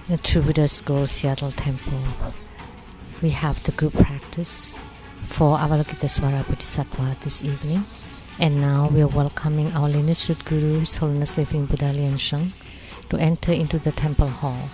The True Buddha's Gold Seattle Temple, we have the group practice for Avalokitesvara Bodhisattva this evening. And now we are welcoming our lineage root guru, His Holiness Living Buddha Lian-Sheng, to enter into the temple hall.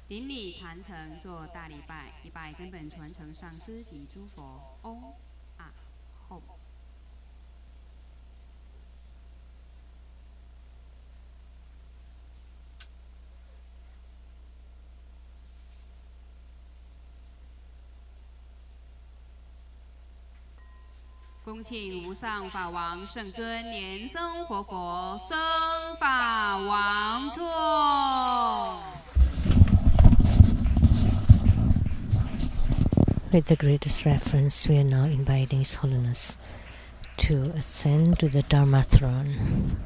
顶礼坛城做大礼拜，礼拜根本传承上师及诸佛。嗡啊吽。恭请无上法王圣尊莲生活佛生法王座。With the greatest reverence, we are now inviting His Holiness to ascend to the Dharma throne.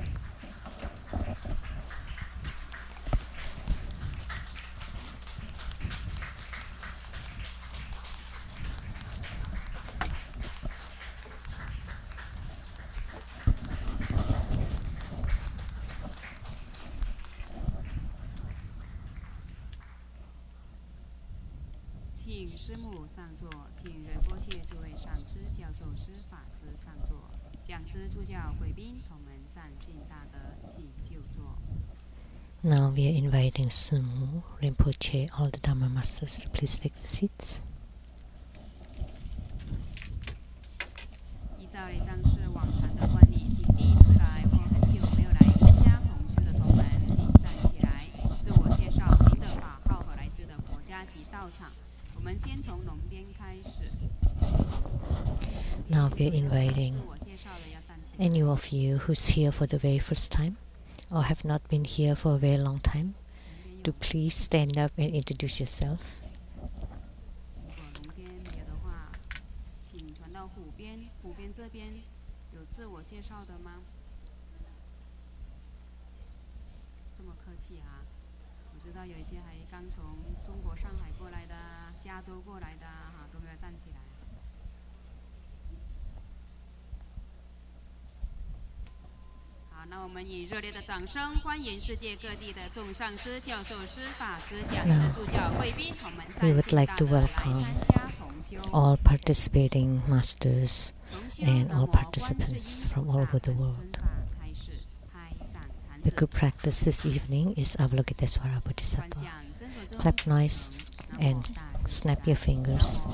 Now we are inviting Sumu, Rinpoche, all the Dharma Masters to please take the seats. Now we are inviting any of you who's here for the very first time or have not been here for a very long time to please stand up and introduce yourself. We would like to welcome all participating masters and all participants from all over the world. The group practice this evening is Avalokitesvara Bodhisattva. Clap noise and snap your fingers.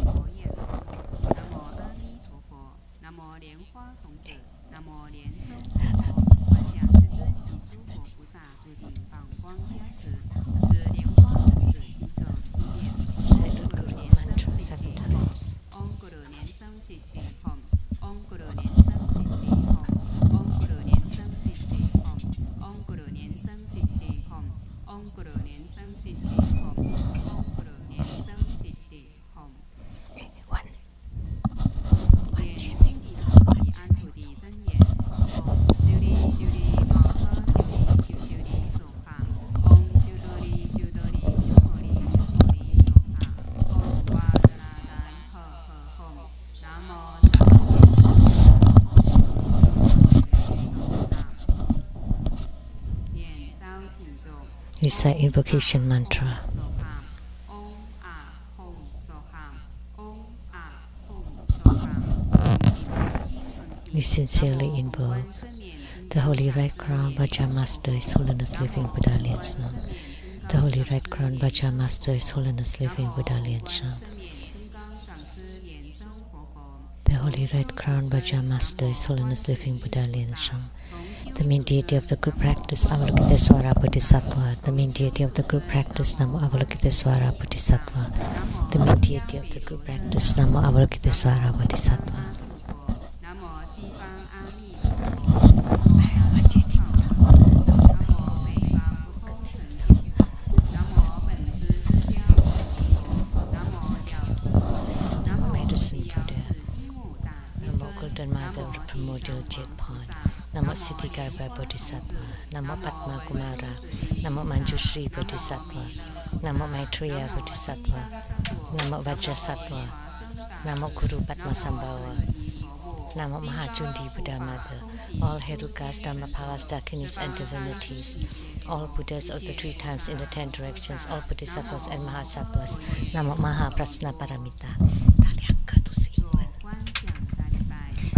Recite invocation mantra. We sincerely invoke the Holy Red Crown Vajra Master, His Holiness Living Buddha Lian-Sheng. The Holy Red Crown Vajra Master, His Holiness Living Buddha Lian-Sheng. The Holy Red Crown Vajra Master, His Holiness Living Buddha Lian-Sheng. The main deity of the group practice Avalokitesvara Bodhisattva. The main deity of the group practice Namo Avalokitesvara Bodhisattva. The main deity of the group practice Namo Avalokitesvara Bodhisattva. Golden Mother of the Primordial Jade Pond. Namo Siddhikarma Bodhisattva. Namo Padma Kumara. Namo Manjushri Bodhisattva. Namo Maitreya Bodhisattva. Namo Vajrasattva. Namo Guru Padma Sambhava. Namo Mahajundi Buddha Mother. All Herukas, Dhammapalas, Dakinis and divinities. All Buddhas of the 3 times in the 10 directions. All Bodhisattvas and Mahasattvas. Namo Mahaprasna Paramita.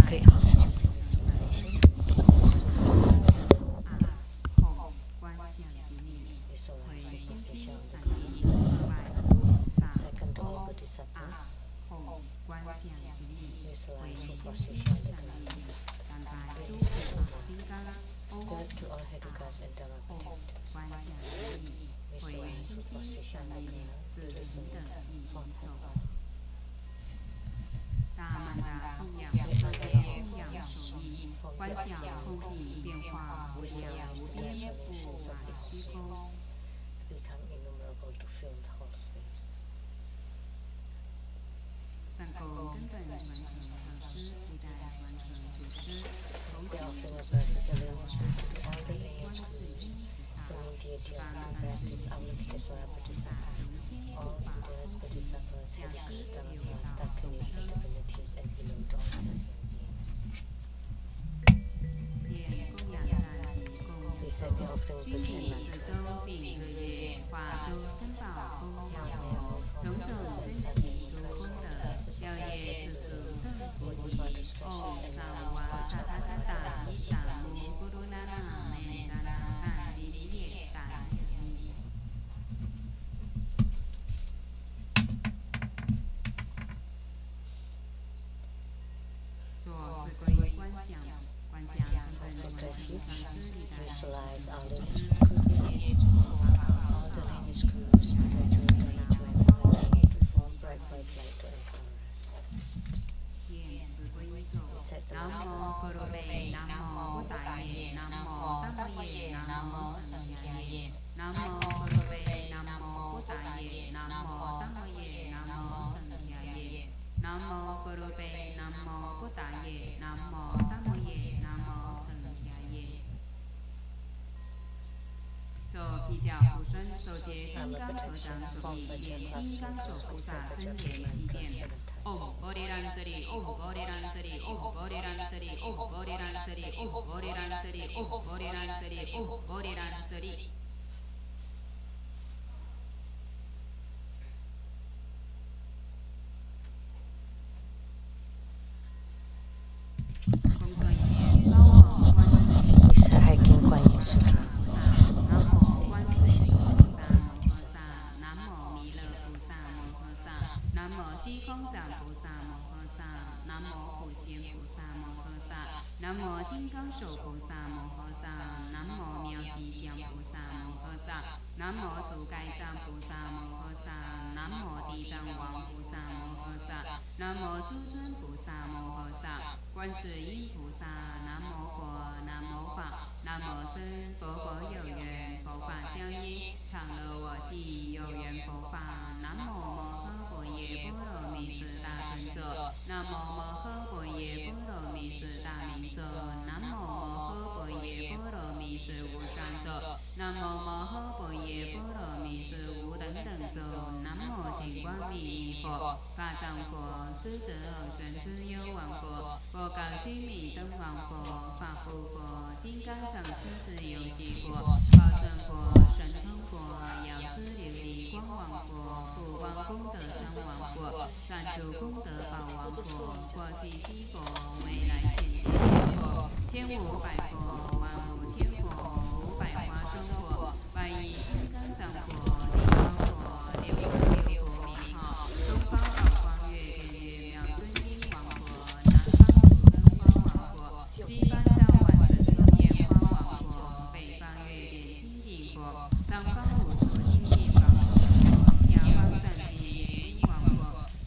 Great honors using visualization. Visualize with position on the ground. Second, all Bodhisattvas. Visualize with position on the ground. Release the third, to all Herukas and Dharma protectors. Visualize with position on the ground. Release the fourth heaven. Visualize the transformations of the cosmos to become innumerable to fill the whole space. The offering of birth with the lineage group to all the lineage groups, the main deity of the practice Avalokitesvara Bodhisattva, all Buddhas, Bodhisattvas, Herukas, Dhammapalas, Dakinis and divinities, and below to all sentient beings. Recite the offering of this mantra. Visualize all lineage groups, all the lineage groups, Buddha, Joy, Dharma, Joy, and Sangha to form bright white light to empower us. Set the mantra. I'm a protection from the Gentiles who set the Gentiles mantra 7 times. Om Bodhiranjari, Om Bodhiranjari, Om Bodhiranjari, Om Bodhiranjari, Om Bodhiranjari, Om Bodhiranjari, Om Bodhiranjari. Isa Hiking Kuan Yin Sutra. Namo 金刚手菩萨摩诃萨，南无妙吉祥菩萨摩诃萨，南无除盖藏菩萨摩诃萨，南无地藏王菩萨摩诃萨，南无诸尊菩萨摩诃萨，观世音菩萨，南无佛，南无法，南无僧，佛佛有缘，佛法相应，常乐我净，有缘佛法，南无摩诃佛耶波罗蜜是大神者，南无摩诃佛耶波罗蜜是大明者。南无摩诃佛耶波罗蜜是无上者，南无摩诃佛耶波罗蜜是无等等者，南无净光明明佛，法藏佛，狮子二神之幽王佛，佛告须弥灯王佛，法护佛，金刚藏狮子游戏佛，报身佛，神通佛。药师琉璃光王佛，普光功德三王佛，三足功德宝王佛，过去七佛，未来现前佛，千五百佛，万五千佛，五百花生佛，百亿金刚藏佛，地方佛，六佛名号，东方宝光月天月妙尊音王佛，南方土灯花王佛，西方藏万子中焰花王佛，北方月点清净佛，上方无数精进王佛，下方三界圆王佛，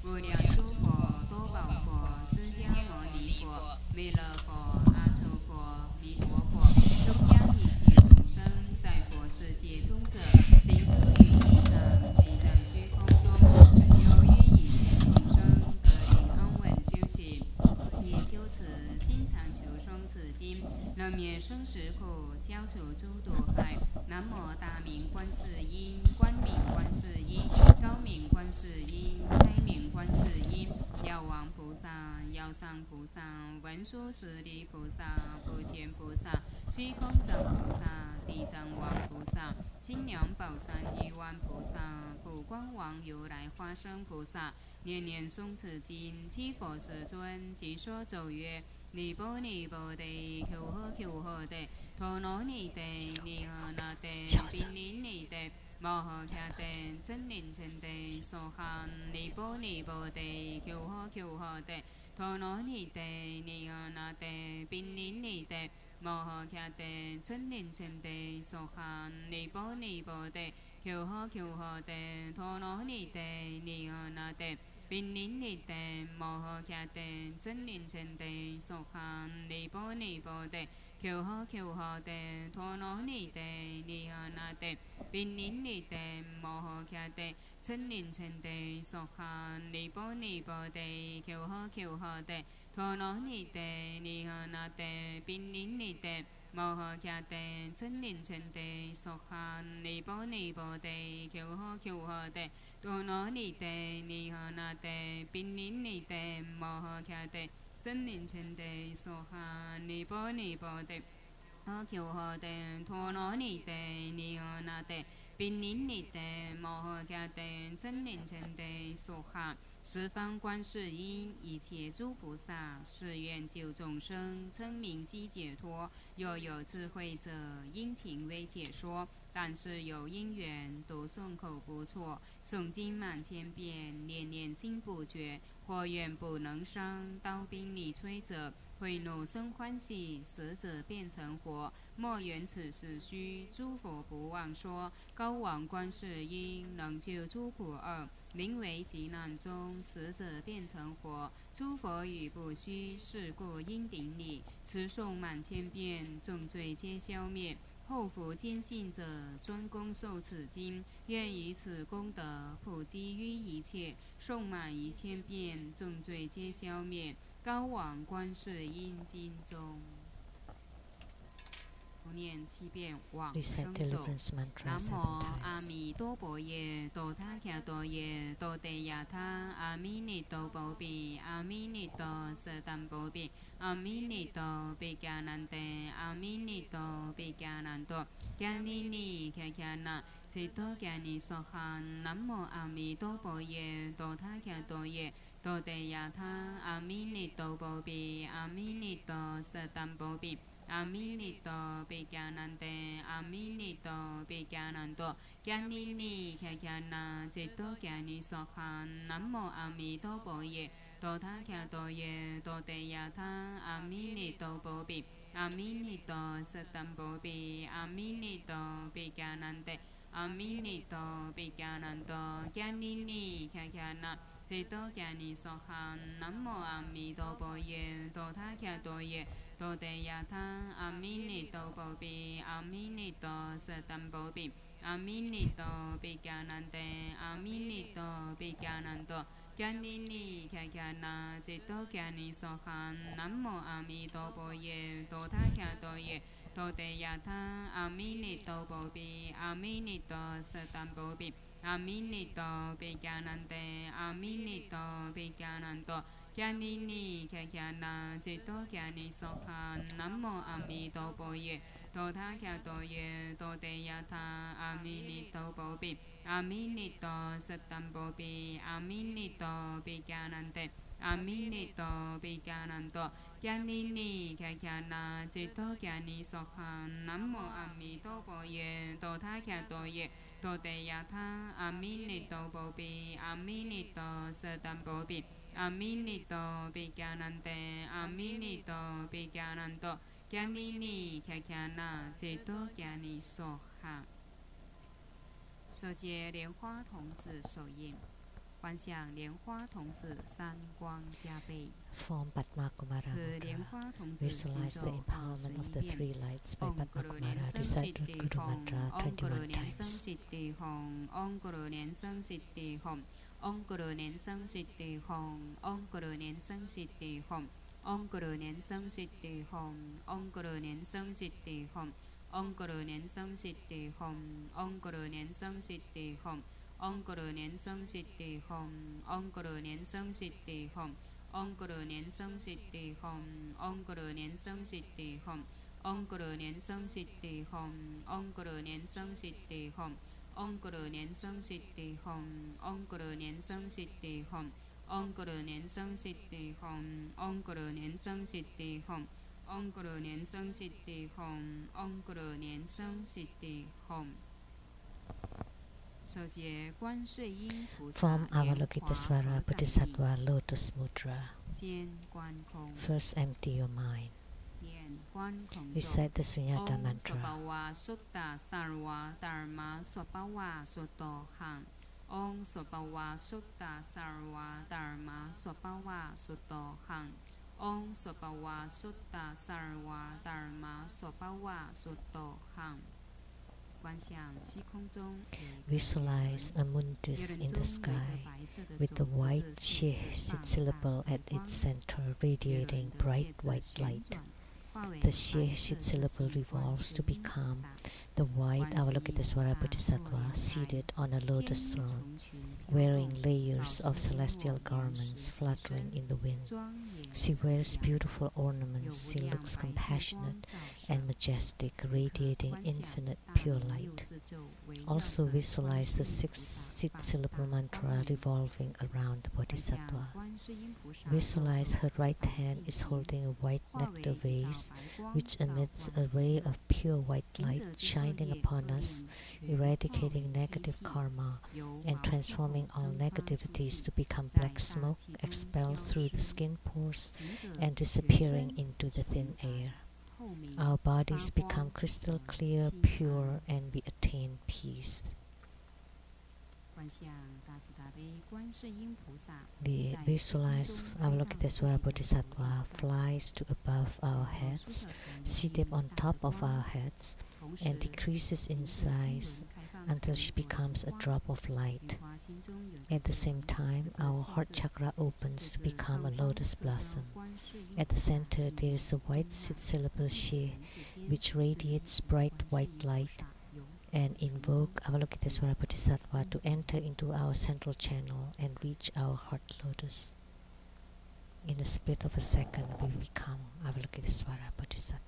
无量诸佛多宝佛，释迦牟尼佛，弥勒佛，阿弥佛，弥陀佛，中央一切众生在佛世界中者，行诸于地上，即在虚空中，由于一切众生得令安稳修行，也修此心常求生此经，能灭生死苦，消除诸毒害。南无大明观世音，光明观世音，高明观世音，开明观世音，药王菩萨，药上菩萨，文殊师利菩萨，普贤菩萨，虚空藏菩萨，地藏王菩萨，清凉宝山玉王菩萨，普光王如来花生菩萨，年年诵此经，七佛世尊即说咒曰：尼波尼波地，求呵求呵地，陀罗尼地，尼诃那地，宾尼尼地，摩诃迦地，真灵真地，所含尼波尼波地，求呵求呵地，陀罗尼地，尼诃那地，宾尼尼地，摩诃迦地，真灵真地，所含尼波尼波地，求呵求呵地，陀罗尼地，尼诃那地。宾尼尼地，摩诃迦地，真灵真地，所含尼波尼波地，求呵求呵地，陀罗尼地，尼诃那地，宾尼尼地，摩诃迦地，真灵真地，所含尼波尼波地，求呵求呵地，陀罗尼地，尼诃那地，宾尼尼地，摩诃迦地，真灵真地，所含尼波尼波地，求呵求呵地。陀罗尼地，尼诃那地，宾尼尼地，摩诃迦地，真灵真地，所含尼波尼波地，呵求呵地，陀罗尼地，尼诃那地，宾尼尼地，摩诃迦地，真灵真地，所含十方观世音，一切诸菩萨，誓愿救众生，称名悉解脱。若有智慧者，殷勤为解说。但是有因缘，读诵口不错，诵经满千遍，念念心不绝。或愿不能伤，刀兵力摧者，会怒生欢喜，死者变成活。莫缘此事虚，诸佛不忘说。高王观世音，能救诸苦厄。临危急难中，死者变成活。诸佛语不虚，是故应顶礼。持诵满千遍，重罪皆消灭。后福坚信者，专攻受此经，愿以此功德普及于一切。诵满1000遍，重罪皆消灭。高往观世音经中。念7遍往生咒。南无阿弥陀佛耶，多他伽多耶，多地亚他，阿弥尼多波比，阿弥尼多舍旦波比，阿弥尼多比迦南地，阿弥尼多比迦南多，迦尼尼迦迦那，切多迦尼娑哈。南无阿弥陀佛耶，多他伽多耶，多地亚他，阿弥尼多波比，阿弥尼多舍旦波比。阿弥尼多比迦南地，阿弥尼多比迦南多，迦尼尼迦迦那，切多迦尼娑哈。南无阿弥陀佛耶，多他伽多耶，多地亚他，阿弥尼多波比，阿弥尼多舍旦波比，阿弥尼多比迦南地，阿弥尼多比迦南多，迦尼尼迦迦那，切多迦尼娑哈。南无阿弥陀佛耶，多他伽多耶。多地亚他，阿弥尼多波比，阿弥尼多舍旦波比，阿弥尼多比迦南地，阿弥尼多比迦南多，迦尼尼迦迦那，切多迦尼娑哈。南无阿弥陀佛耶，多他伽多耶，多地亚他，阿弥尼多波比，阿弥尼多舍旦波比，阿弥尼多比迦南地，阿弥尼多比迦南多。迦尼尼迦迦那，切多迦尼娑哈。南无阿弥陀佛耶， tô tha kha tô ye tô te ya tha aminito bo pi aminito satam bo pi aminito pi kyanante aminito pi kyananto kyanini kya kyana chito kyani sokha namo amito bo ye tô tha kha tô ye tô te ya tha aminito bo pi aminito satam bo pi aminito pi kyanante aminito pi kyananto kyanini kya kyana chito kyani sokha 手结莲花童子手印，观想莲花童子三光加倍。 Form Padma Kumara 此莲 Mudra. 花童子 Visualize the 行走empowerment of the 21 three lights by 嗡 Padma 咕噜莲 Kumara. 生 Recite 悉 the 地 Guru 吽， Mantra 嗡咕噜 21莲生 times. 悉地吽，嗡咕噜莲生悉地吽，嗡咕噜莲生悉地吽，嗡咕噜莲生悉地吽，嗡咕噜莲生悉地吽，嗡咕噜莲生悉地吽，嗡咕噜莲生悉地吽，嗡咕噜莲生悉地吽。 Om Guru Nian Sung Siddhi Hom Om Guru Nian Sung Siddhi Hom Om Guru Nian Sung Siddhi Hom Om Guru Nian Sung Siddhi Hom Om Guru Nian Sung Siddhi Hom Om Guru Nian Sung Siddhi Hom Om Guru Nian Sung Siddhi Hom Om Guru Nian Sung Siddhi Hom Om Guru Nian Sung Siddhi Hom Om Guru Nian Sung Siddhi Hom Om Guru Nian Sung Siddhi Hom Om Guru Nian Sung Siddhi Hom Form Avalokitesvara Bodhisattva Lotus Mudra. First empty your mind. Recite the Sunyata mantra. Om Sopawa Sutta Sarva Dharma Sopawa Sutto Hang. Om Sopawa Sutta Sarva Dharma Sopawa Sutto Hang. Visualize a mundus in the sky with the white She sit syllable at its center, radiating bright white light. The She sit syllable revolves to become the white Avalokitesvara Bodhisattva seated on a lotus throne, wearing layers of celestial garments fluttering in the wind. She wears beautiful ornaments. She looks compassionate and majestic, radiating infinite pure light. Also visualize the 6 syllable mantra revolving around the Bodhisattva. Visualize her right hand is holding a white nectar vase, which emits a ray of pure white light shining upon us, eradicating negative karma and transforming all negativities to become black smoke expelled through the skin pores and disappearing into the thin air. Our bodies become crystal clear, pure, and we attain peace. We visualize Avalokitesvara Bodhisattva flies to above our heads, seated on top of our heads, and decreases in size until she becomes a drop of light. At the same time, our heart chakra opens to become a lotus blossom. At the center, there is a white syllable She, which radiates bright white light, and invoke Avalokitesvara Bodhisattva to enter into our central channel and reach our heart lotus. In a split of a second, we become Avalokitesvara Bodhisattva.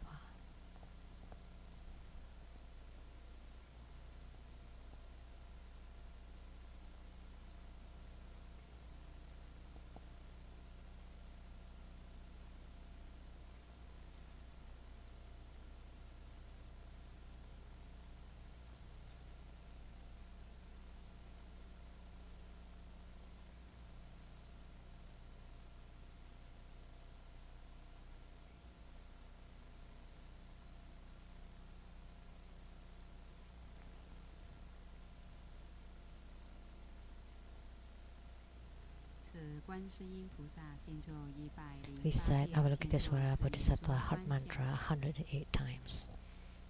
Recite Avalokitesvara Bodhisattva Heart Mantra 108 times.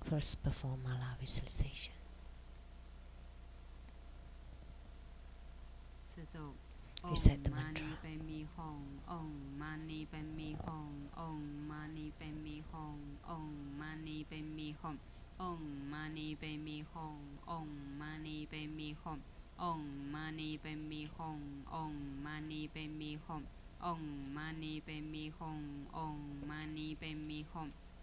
First perform Mala visualization. Recite the mantra. Om Mani Padme Hum, Om Mani Padme Hum, Om Mani Padme Hum, Om Mani Padme Hum, Om Mani Padme Hum, Om Mani Padme Hum, Om Mani Padme Hum, Om Mani Padme Hum, Om Mani Padme Hum,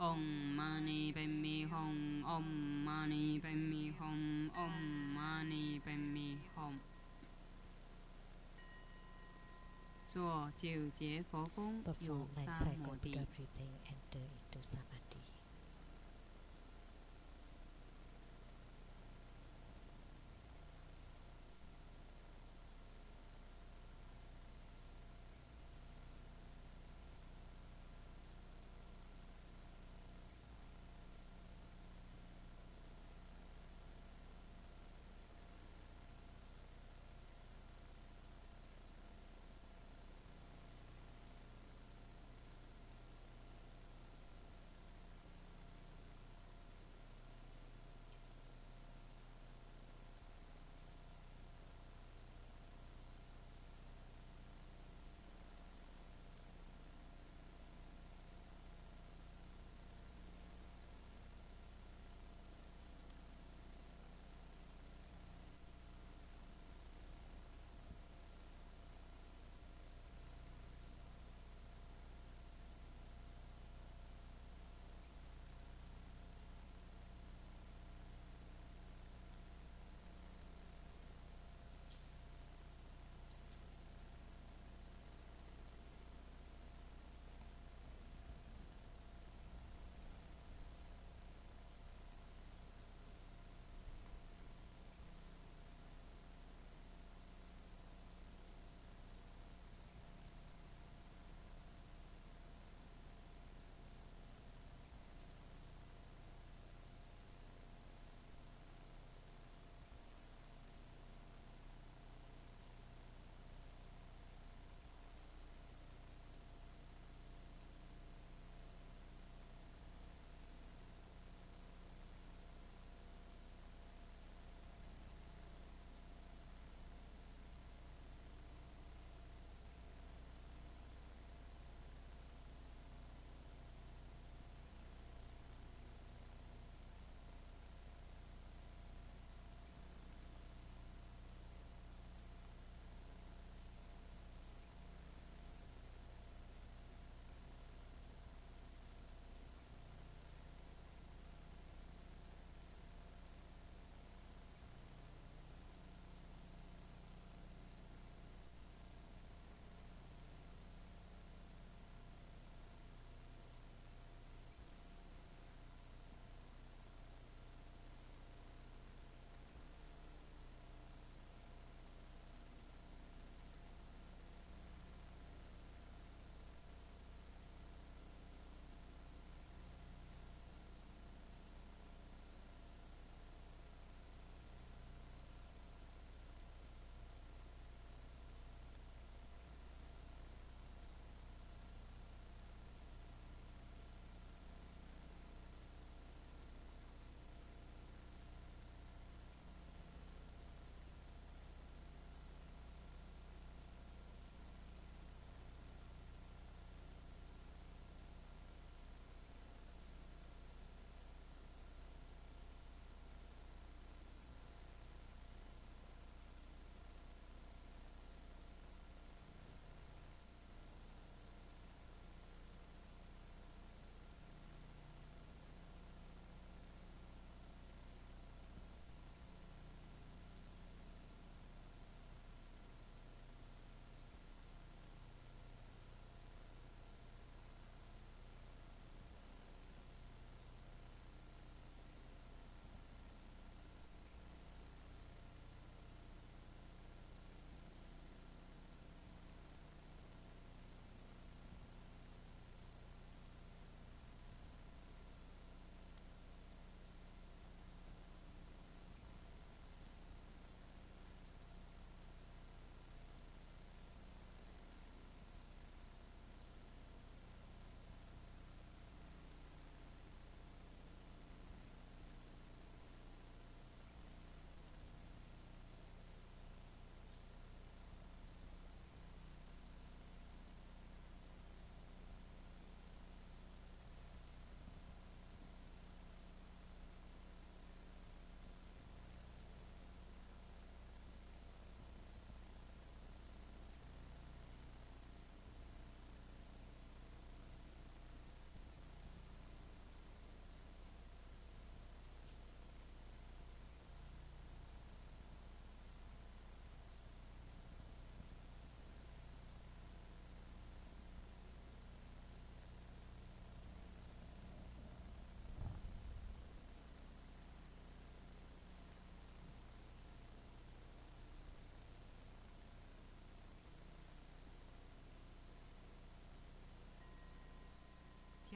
Om Mani Padme Hum, Om Mani Padme Hum, Om Mani Padme Hum. 做9节佛风有 Perform 9 三 cycle 摩地 Buddha breathing, enter into Samadhi.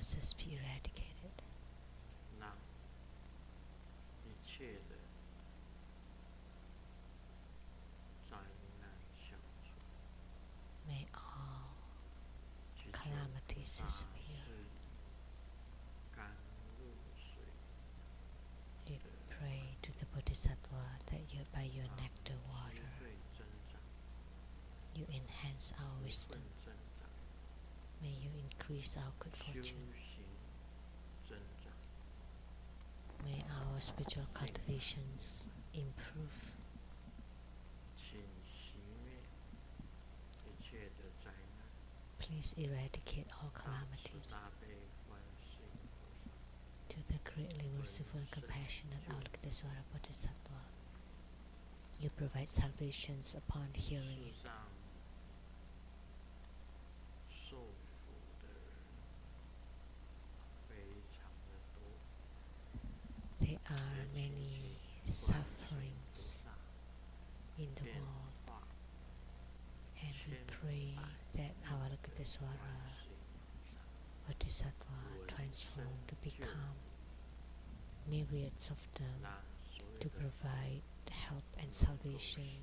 illnesses be eradicated. May all calamities disappear. We pray to the Bodhisattva that by your nectar water, you enhance our wisdom. May you increase our good fortune. May our spiritual cultivations improve. Please eradicate all calamities. To the greatly merciful and compassionate Avalokitesvara Bodhisattva, you provide salvations upon hearing it. There are many sufferings in the world, and we pray that Avalokitesvara Bodhisattva transform to become myriads of them to provide help and salvation,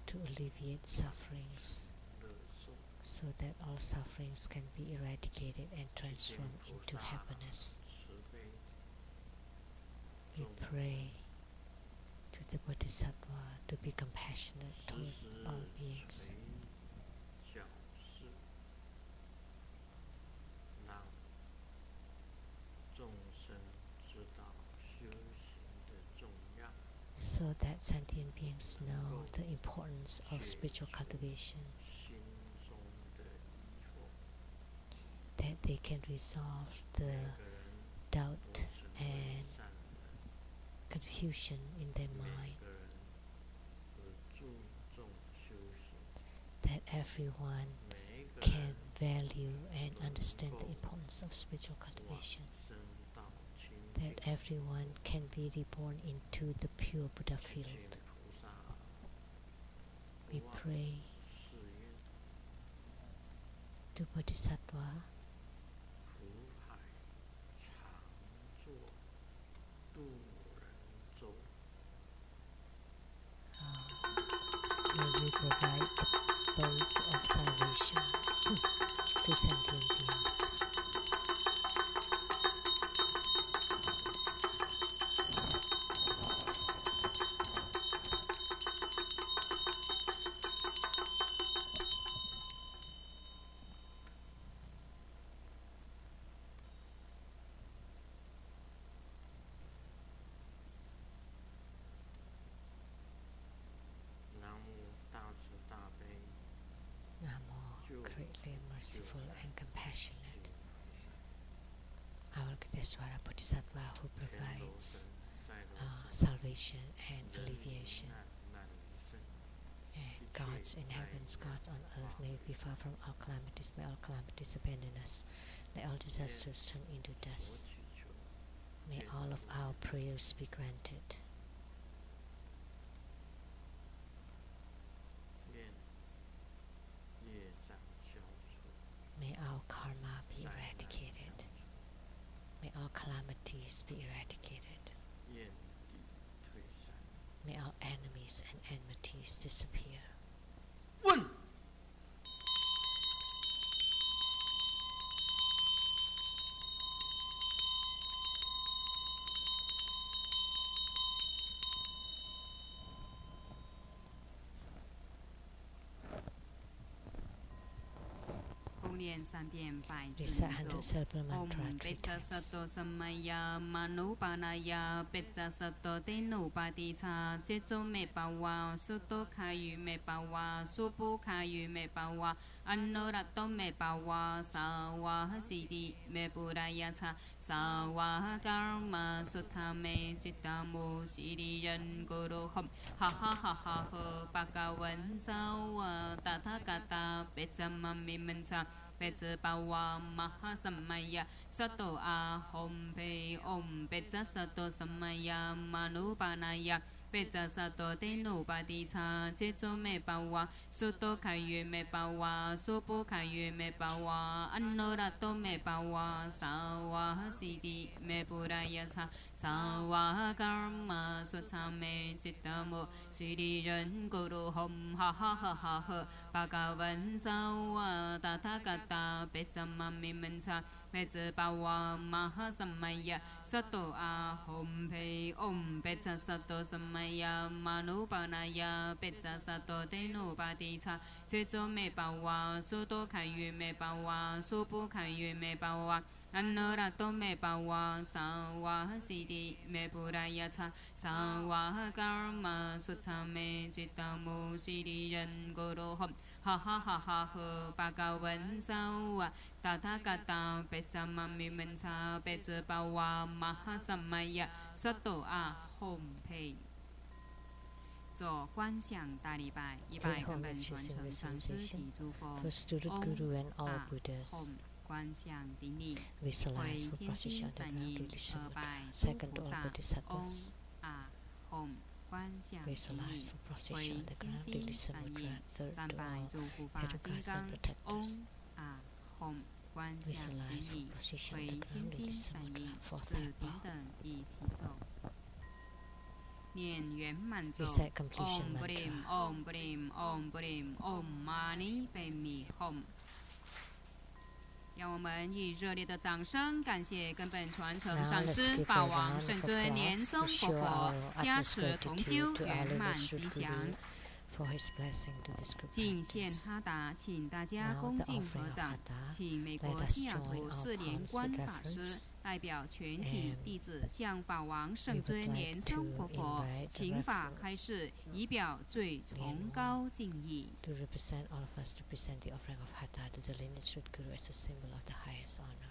to alleviate sufferings, so that all sufferings can be eradicated and transformed into happiness. We pray to the Bodhisattva to be compassionate toward all beings. So that sentient beings know the importance of spiritual cultivation, that they can resolve the doubt and confusion in their mind, that everyone can value and understand the importance of spiritual cultivation, that everyone can be reborn into the pure Buddha field. We pray to Bodhisattva may you provide the boat of salvation to sentient beings. Greatly merciful and compassionate Avalokitesvara Bodhisattva, who provides salvation and alleviation. And gods in heavens, gods on earth, may we be far from all calamities. May all calamities abandon us. May all disasters turn into dust. May all of our prayers be granted. May our karma be eradicated. May all calamities be eradicated. May all enemies and enmities disappear. One. Recite 100 syllable mantra 3 times. Sato samaya manupanaya Petsa sato tenu paticha Jejo me pawa Suto kayu me pawa Supu kayu me pawa Annorato me pawa Sawa sidi me puraya cha Sawa karma Sutta me jitamu Siriyan guru hom Ha ha ha ha ha Bhagavan sawa Tathagata Petsa mami mencha Petsa pawa maha samaya Sato ahom pe om Petsa sato samaya manupanaya 贝扎萨多德努巴迪查，接着梅巴瓦，苏多凯约梅巴瓦，苏布凯约梅巴瓦，安诺拉多梅巴瓦，萨瓦西迪梅布拉亚查，萨瓦嘎尔玛苏查梅吉达姆，西迪人咕噜吽，哈哈哈哈呵，巴嘎文萨瓦达塔嘎达，贝扎玛米门查。贝兹巴瓦玛哈萨玛呀，萨多阿吽培唵，贝扎萨多萨玛呀，玛努巴那呀，贝扎萨多德努巴迪查，接着梅巴瓦，苏多凯约梅巴瓦，苏布凯约梅巴瓦。安那拉多梅巴瓦，萨瓦西迪梅布拉亚查，萨瓦嘎尔玛苏查梅吉达姆西迪人咕噜吽，哈哈哈哈呵，巴嘎文萨瓦达塔嘎达，贝扎玛米门查，贝兹巴瓦玛哈萨玛呀，萨多阿吽培。做观想大礼拜，一拜根本传承上师及诸佛，观想顶礼，回天心善意，二拜诸菩萨，嗡啊吽，观想顶礼，回天心善意，三拜诸护法金刚，嗡啊吽，观想顶礼，回天心善意，四平等一起手。念圆满咒，唵不灵，唵不灵，唵不灵，唵嘛呢呗咪吽。让我们以热烈的掌声，感谢根本传承上师法王圣尊莲松活佛加持同修圆满吉祥。敬献哈达，请大家恭敬合掌，请美国西雅图四莲观法师代表全体弟子向法王圣尊莲松活佛请法开示，以表最崇高敬意。To represent all of us to present the offering of Hatha to the lineage root Guru as a symbol of the highest honor.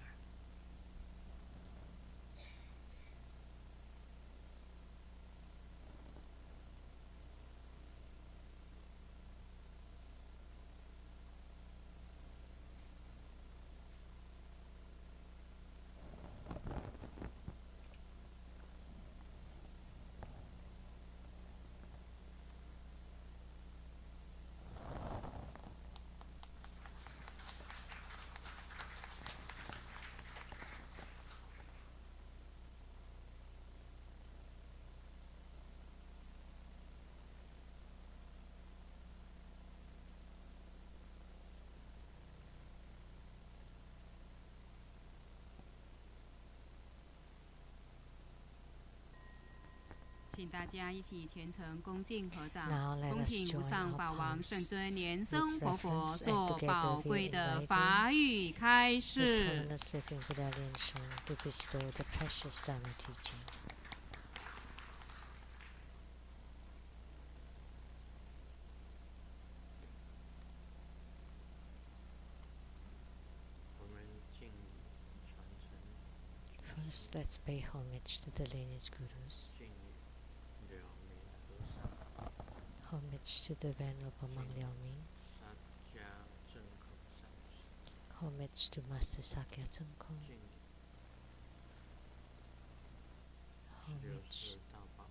请大家一起虔诚恭敬合掌，恭请无上法王圣尊莲松活佛做宝贵的法语开示。First, let's pay homage to the lineage gurus. Homage to the Venerable Mang Liao Ming. Homage to Master Sakya Tsongkhong. Homage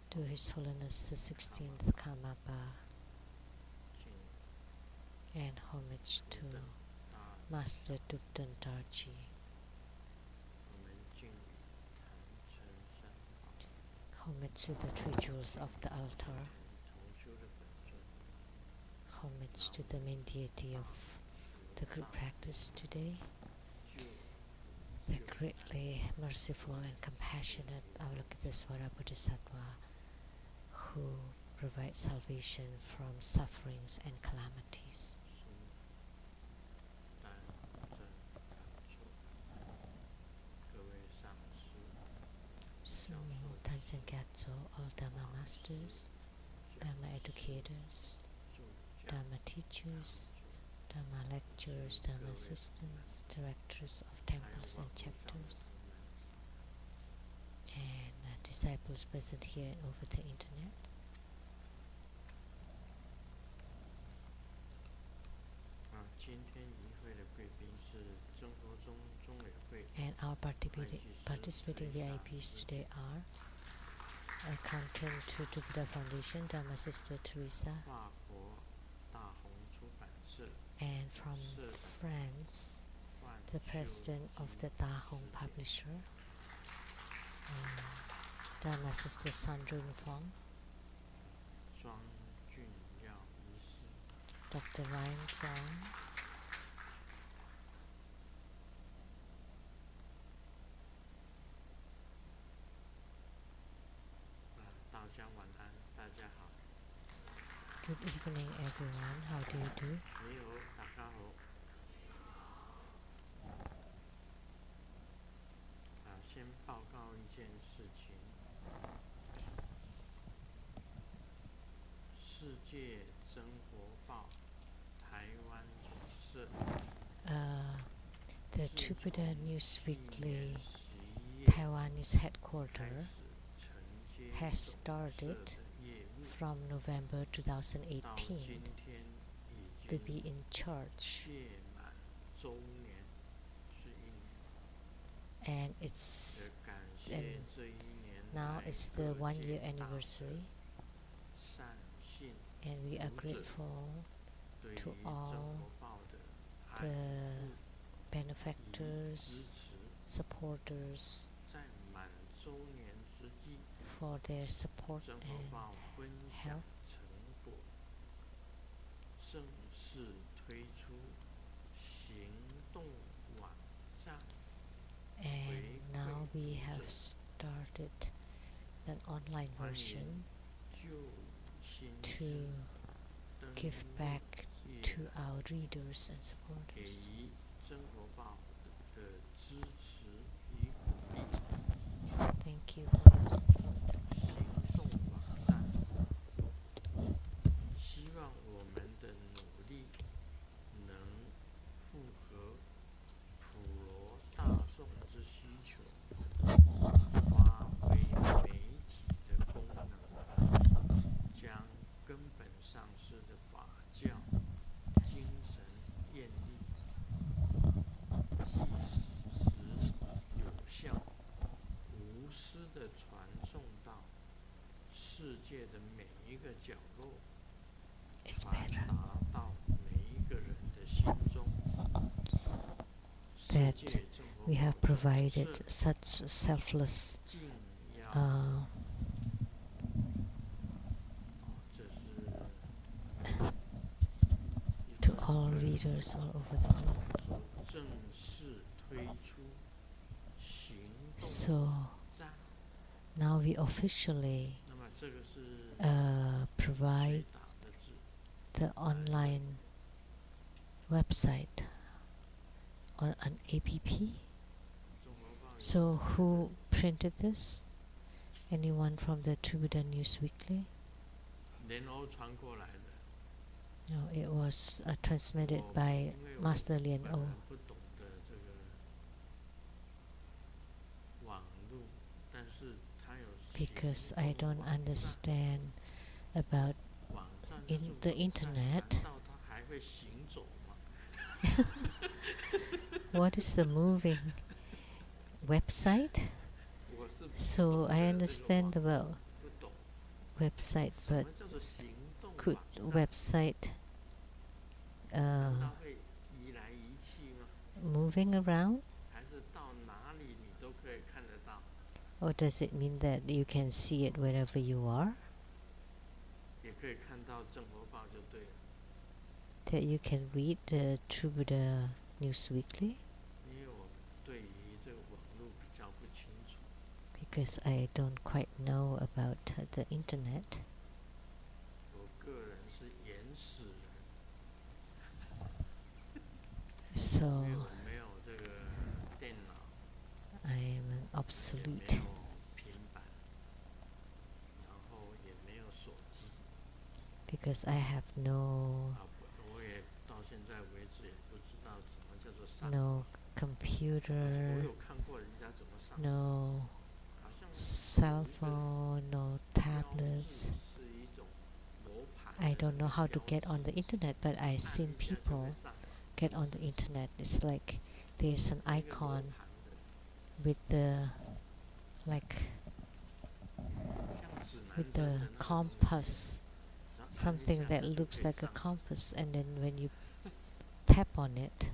to His Holiness the 16th Karmapa. And homage to Master Dubdan Darji. Homage to the three jewels of the altar. Homage to the main deity of the group practice today, the greatly merciful and compassionate Avalokitesvara Bodhisattva who provides salvation from sufferings and calamities. Sumo Tanchen Gyatso, all Dharma masters, Dharma educators, Dharma teachers, Dharma lecturers, Dharma assistants, directors of temples and chapters, and disciples present here and over the internet. And our participating VIPs today are accountant to Buddha Foundation, Dharma Sister Teresa, 法国大红出版社 and from 社长 France, 万 the 秀 president of 吉 the Dahong 师姐 publisher, Dharma Sister Sandrun Fong, 庄俊耀医师 Dr. Lian-Sheng, 大家晚安，大家好。 Good evening everyone, how do you do? 你好，大家好。先报告一件事情，世界生活报台湾总社 The 自 Buddha 从 News 去年 Weekly 11月 Taiwanese 开 headquarters 始承接 has 总社 started 的业务， from November 到今 2018 天 to 已 be 经 in charge, 届满周年，是1年。 and 也 it's 感谢 and 这1年 now 来 it's the 各 1-year 界大的 anniversary, 善信 and we are 读者 grateful 对于 to 生 all 活报的爱 the 护与支 benefactors, 持。 supporters 在满周年之际， for their support 生活 and 报分享 help. 成果，正式推出行动网站， And now we have started an online 欢迎 version 旧新 to 知登 give 录 back 页 to our readers and 给 supporters. 予生活报的支持与鼓励。 Thank you for your support. 行动网站，希望我们的努力能符合普罗大众之需求，发挥媒体的功能，将根本上师的法教精神艳丽，即时有效、无私地传送到世界的每一个角落， It's 传 better 达到每一个人的心中。 that 世界正 we 活 have 报总 provided 社 such selfless 敬要 这是 to all readers all over the world. 说正式推出行动 So 网站， now we officially 那么这个是 provide 最大的字， the online website on an app. 中国报有 So who printed this? Anyone from the Buddha News Weekly? 联欧传过来的。 No, it was transmitted 我 by 因为我 Master 本 Lian-O 人不懂得这个网络，但是他有 because 行 I 动 don't 网站 understand about 网站 in 这 the 种网站 internet. 难道它还会行走吗？ what is the moving website. 我是不 So 懂 I 得这个 understand 网 about 不懂 website, 什 but 么叫做行动 could 网站？ website 难道会移来移去吗？ moving around? 还是到哪里你都可以看得到？ Or does it mean that you can see it wherever you are? 也可以看到正活报就对了。 That you can read the True Buddha News Weekly? 因为我对于这个网络比较不清楚， Because I don't quite know about the internet. 我个人是原始人， So 因为我没有这个电脑， I am an 也没 obsolete 有平板，然后也没有手机， because I have no 我也到现在为止也不知道什么叫做上 no 网。我 computer, 有看过人家怎么上网， no 好像 cell phone, no 标 tablets. 志是一种罗盘 I 的 don't know how to 标 get on the 志， internet, but I've 按 seen 一下就会 people 上网。 get on the internet. It's like there's an 那个罗 icon 盘的 with the like 像 with the compass, something that looks like a compass, and then when you tap on it,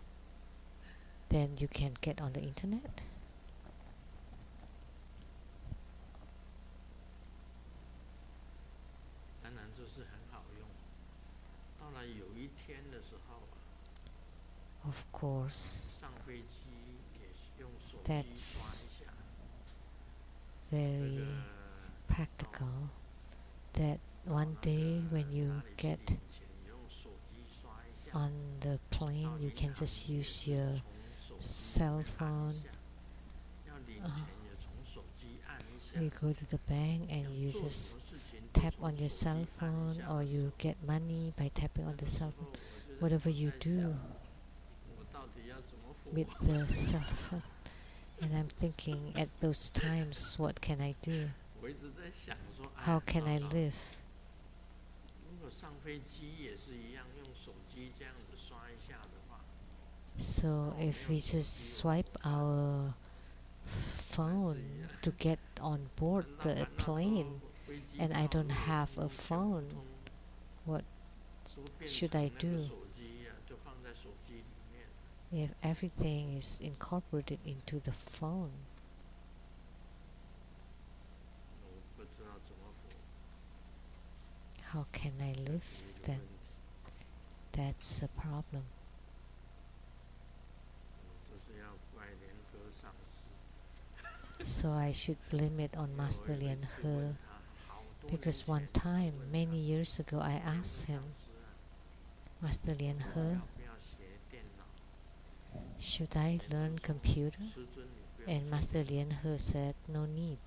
then you can get on the internet. 当然这是很好用。到了有一天的时候啊， Of course, 上飞机也是用手机 that's 刷一下， very practical. That one day when you get 以前用手机刷一下， on the plane, you can just use your 从手机 cell 按 phone. 一下，要领钱也从手机按一下。 You go to the bank and you 做 just 什么事情都 tap 从 on your 手 cell 机按一 phone, 下 or 的 you 时候， get money by tapping on the 那 cell 时候 phone. 我就 Whatever you 在 do 想，我到底要怎么活？ with the cell phone. And I'm thinking at those times, what can I do? 我一直在想说， How 哎， can I 糟糕， live? 如果上飞机也是一样，用手机这样子刷一下的话， So if we just swipe our phone to get on board 那 the 那时候 plane, 飞机 and I 到 don't 了 have a 全 phone, 通 what 都变 should 成 I 那个 do? 手机啊，就放在手机里面。 If everything is incorporated into the phone? 我不知道怎么活， How can I 这 live 是一个 then? 问题。 That's the problem. 这是要怪联合上师， So I should blame it on 因为 Master 我有一次问 Lian-He, 他，好多 because 年 one 前 time, 问 many 他 years ago, I 联合 asked 上 him, 师啊， Master 我 Lian-He, 要不要学电脑？ should I 联合 learn 说 computer? 师尊你不要 And 学 Master 电脑， Lian-He said, no need.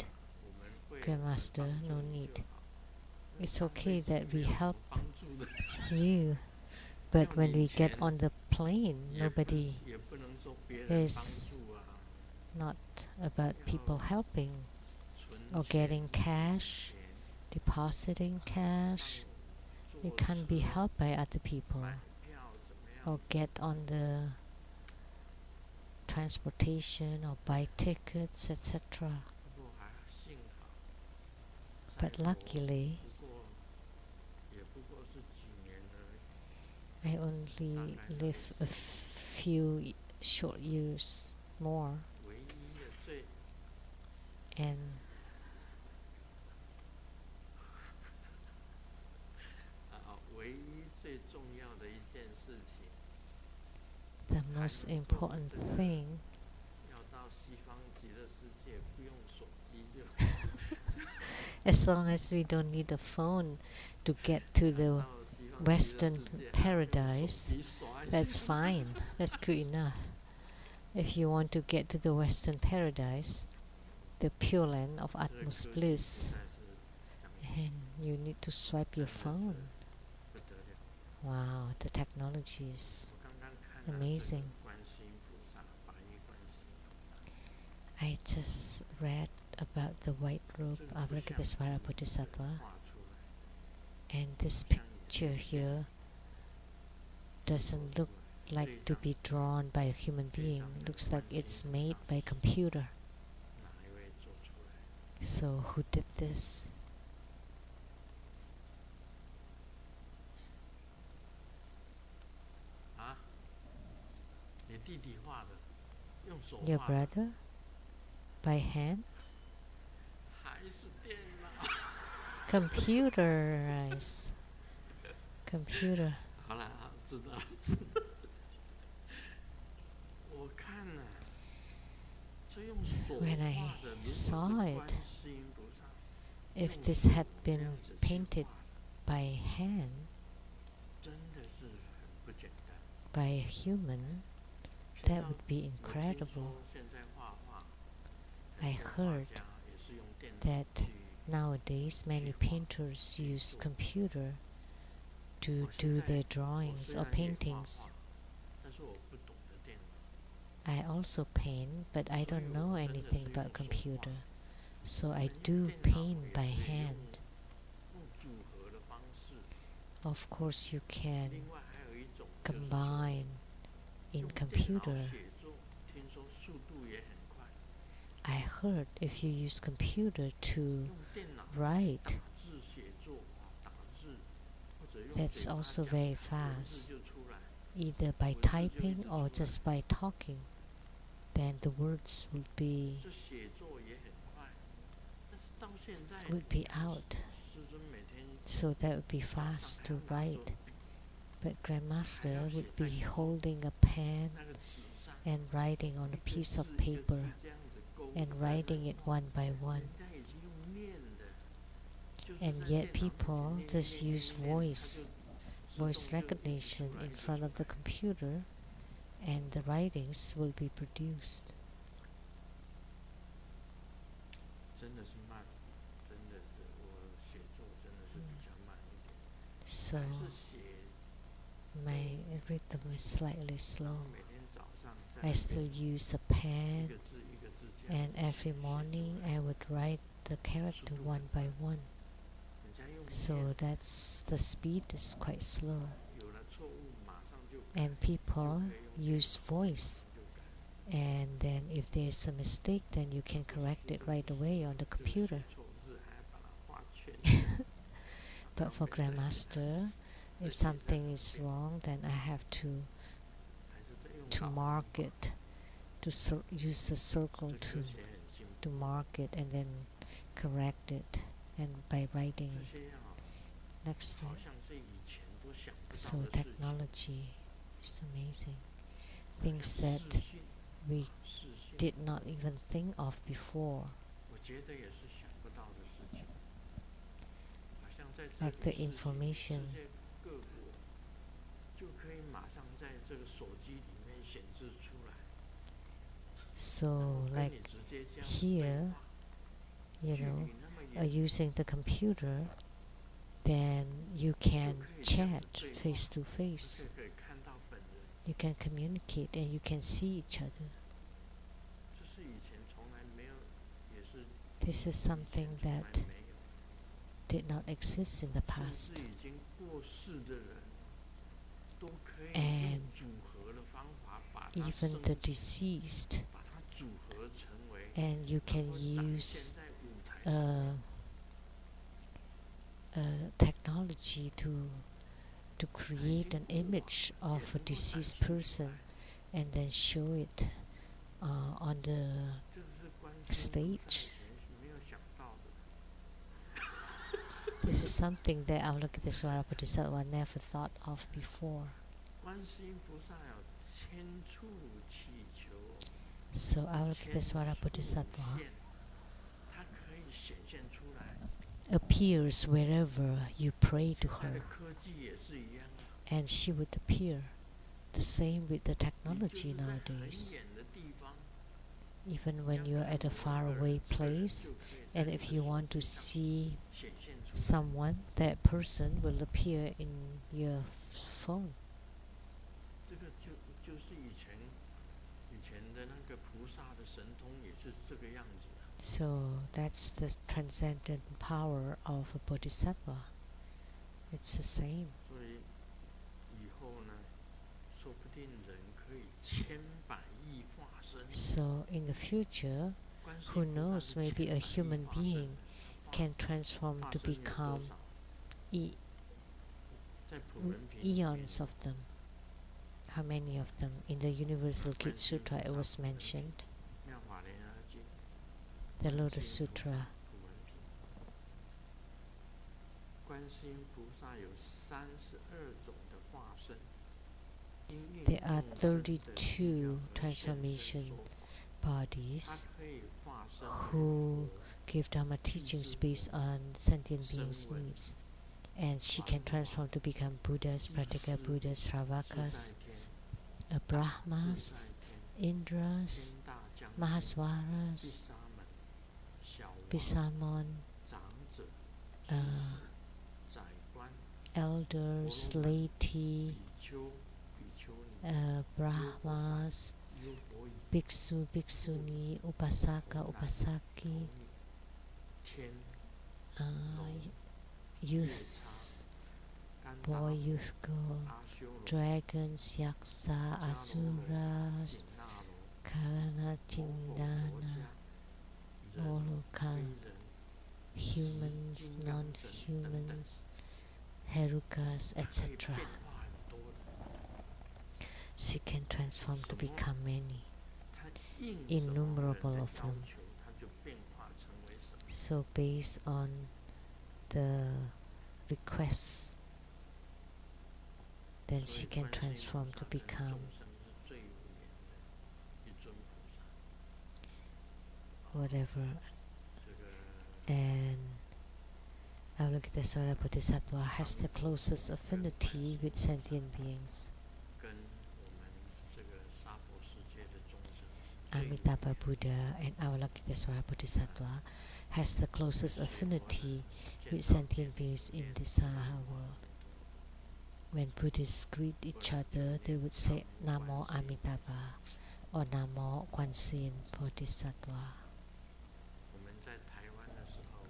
我们会 Grandmaster, 帮助 no 你 need. 就好。 It's 上 okay 飞机 that 没 we 有什么 help 帮助的， you, but 要 when 领 we get 钱 on the plane, 也不 nobody, 也不能说别人 there's 帮助啊， not about people helping 存 or 钱 getting cash, 钱 depositing 上 cash. You 坐 can't be 车 helped by other people, 买票怎么样？ or get on the transportation or buy tickets, etc. 不过还幸好， But 在国 luckily, 不过也不过是几年而已， I only live a few short years more, 唯一的最 and 唯一最重要的一件事情， the most important thing, 要到西方极乐世界不用手机就 as long as we don't need a phone to get to the 到西方极乐 Western 世界 paradise, 还用手机刷一下 that's fine. That's good enough. If you want to get to the Western paradise, the Pure Land of 这个 utmost 科技 bliss, 实在是讲 and you need to swipe your 真的是 phone. 不得了。 Wow, the technology is 我刚刚看了这个 amazing. 观世音菩萨，白衣观世音， I just read about the white robe 这个不像 Avalokitesvara Bodhisattva, 画出来， and this 不像 picture here doesn't look 这 like to 张 be drawn by a human being. It looks like it's made by computer. 哪一位做出来？ So who did this? 啊？你弟弟画的，用手 Your 画的， brother? By hand? 还是电脑？ Computerized. Computer. 好了，好知道，知道。我看了，这用手 When 画 I 的，如果 saw 是 it, 观世音菩萨， if 用 this 手 had 这样 been 子去 painted 画的 by hand, 真的是很不简单。 by a human, 现 that 在 would be 我听 incredible. 说现在画画， I 很多画 heard 家也是用电脑 that 去 nowadays many painters use computer to do their 我 drawings 虽 or 然也画 paintings. 画，但是我不懂得电脑， I also paint, but I don't know anything about computer. So I do paint by hand. 用组合的方式。 Of course, you can 另外还有一种就是 combine 用 in 电脑 computer. 写作，听说速度也很快。 I heard if you use computer to 用电脑 write, 打字 that's also very fast, either by typing or just by talking. Then the words would be out. So that would be fast to write. But Grandmaster would be holding a pen and writing on a piece of paper and writing it one by one. And yet people just use voice recognition in front of the computer, and the writings will be produced. So my rhythm is slightly slow. I still use a pen, and every morning I would write the character one by one. So that's the speed is quite slow. And people use voice, and then if there's a mistake, then you can correct it right away on the computer. But for Grandmaster, if something is wrong, then I have to mark it, to use the circle to mark it and then correct it, and by writing next to it. So technology is amazing. Things that we did not even think of before. Like the information. So like here, using the computer, then you can chat face to face. You can communicate and you can see each other. This is something that did not exist in the past. And even the deceased, and you can use technology to create an image of a deceased person and then show it on the stage. This is something that Avalokitesvara Bodhisattva never thought of before. So Avalokitesvara Bodhisattva appears wherever you pray to her, and she would appear. The same with the technology nowadays. Even when you're at a faraway place, and if you want to see someone, that person will appear in your phone. So that's the transcendent power of a bodhisattva. It's the same. So in the future, who knows, maybe a human being can transform to become eons of them. How many of them? In the Universal Gita Sutra it was mentioned. The Lotus Sutra. There are 32 transformation bodies who give Dharma teachings based on sentient beings' needs. And she can transform to become Buddhas, Pratyeka Buddhas, Shravakas, Brahmas, Indras, Mahaswaras, Bisamon, elders, laity, Brahmas, Bhiksu, Bhikshuni, Upasaka, Upasaki, youth, boy, youth, girl, dragons, yaksa, asuras, Karana, Chindana, Moloka, humans, non-humans, Herukas, 它可以 etc. 变化很多的。 She can transform to become many, 它应什么 innumerable 人的 of 要 them. 求，它就变化成为什么。 So based on the requests, then 所 she 以 can 观世音 transform 菩 to 萨跟 become. 众生是最无缘的一尊菩萨。 Whatever. 这个 And Avalokitesvara Bodhisattva has the closest affinity with sentient beings. 跟我们这个娑婆世界的众生是最无缘 Amitabha Buddha and Avalokitesvara Bodhisattva has the closest affinity with sentient beings in the Saha world. When Buddhists greet each other, they would say Namo Amitabha or Namo Kwansin Bodhisattva. 我们在台湾的时候，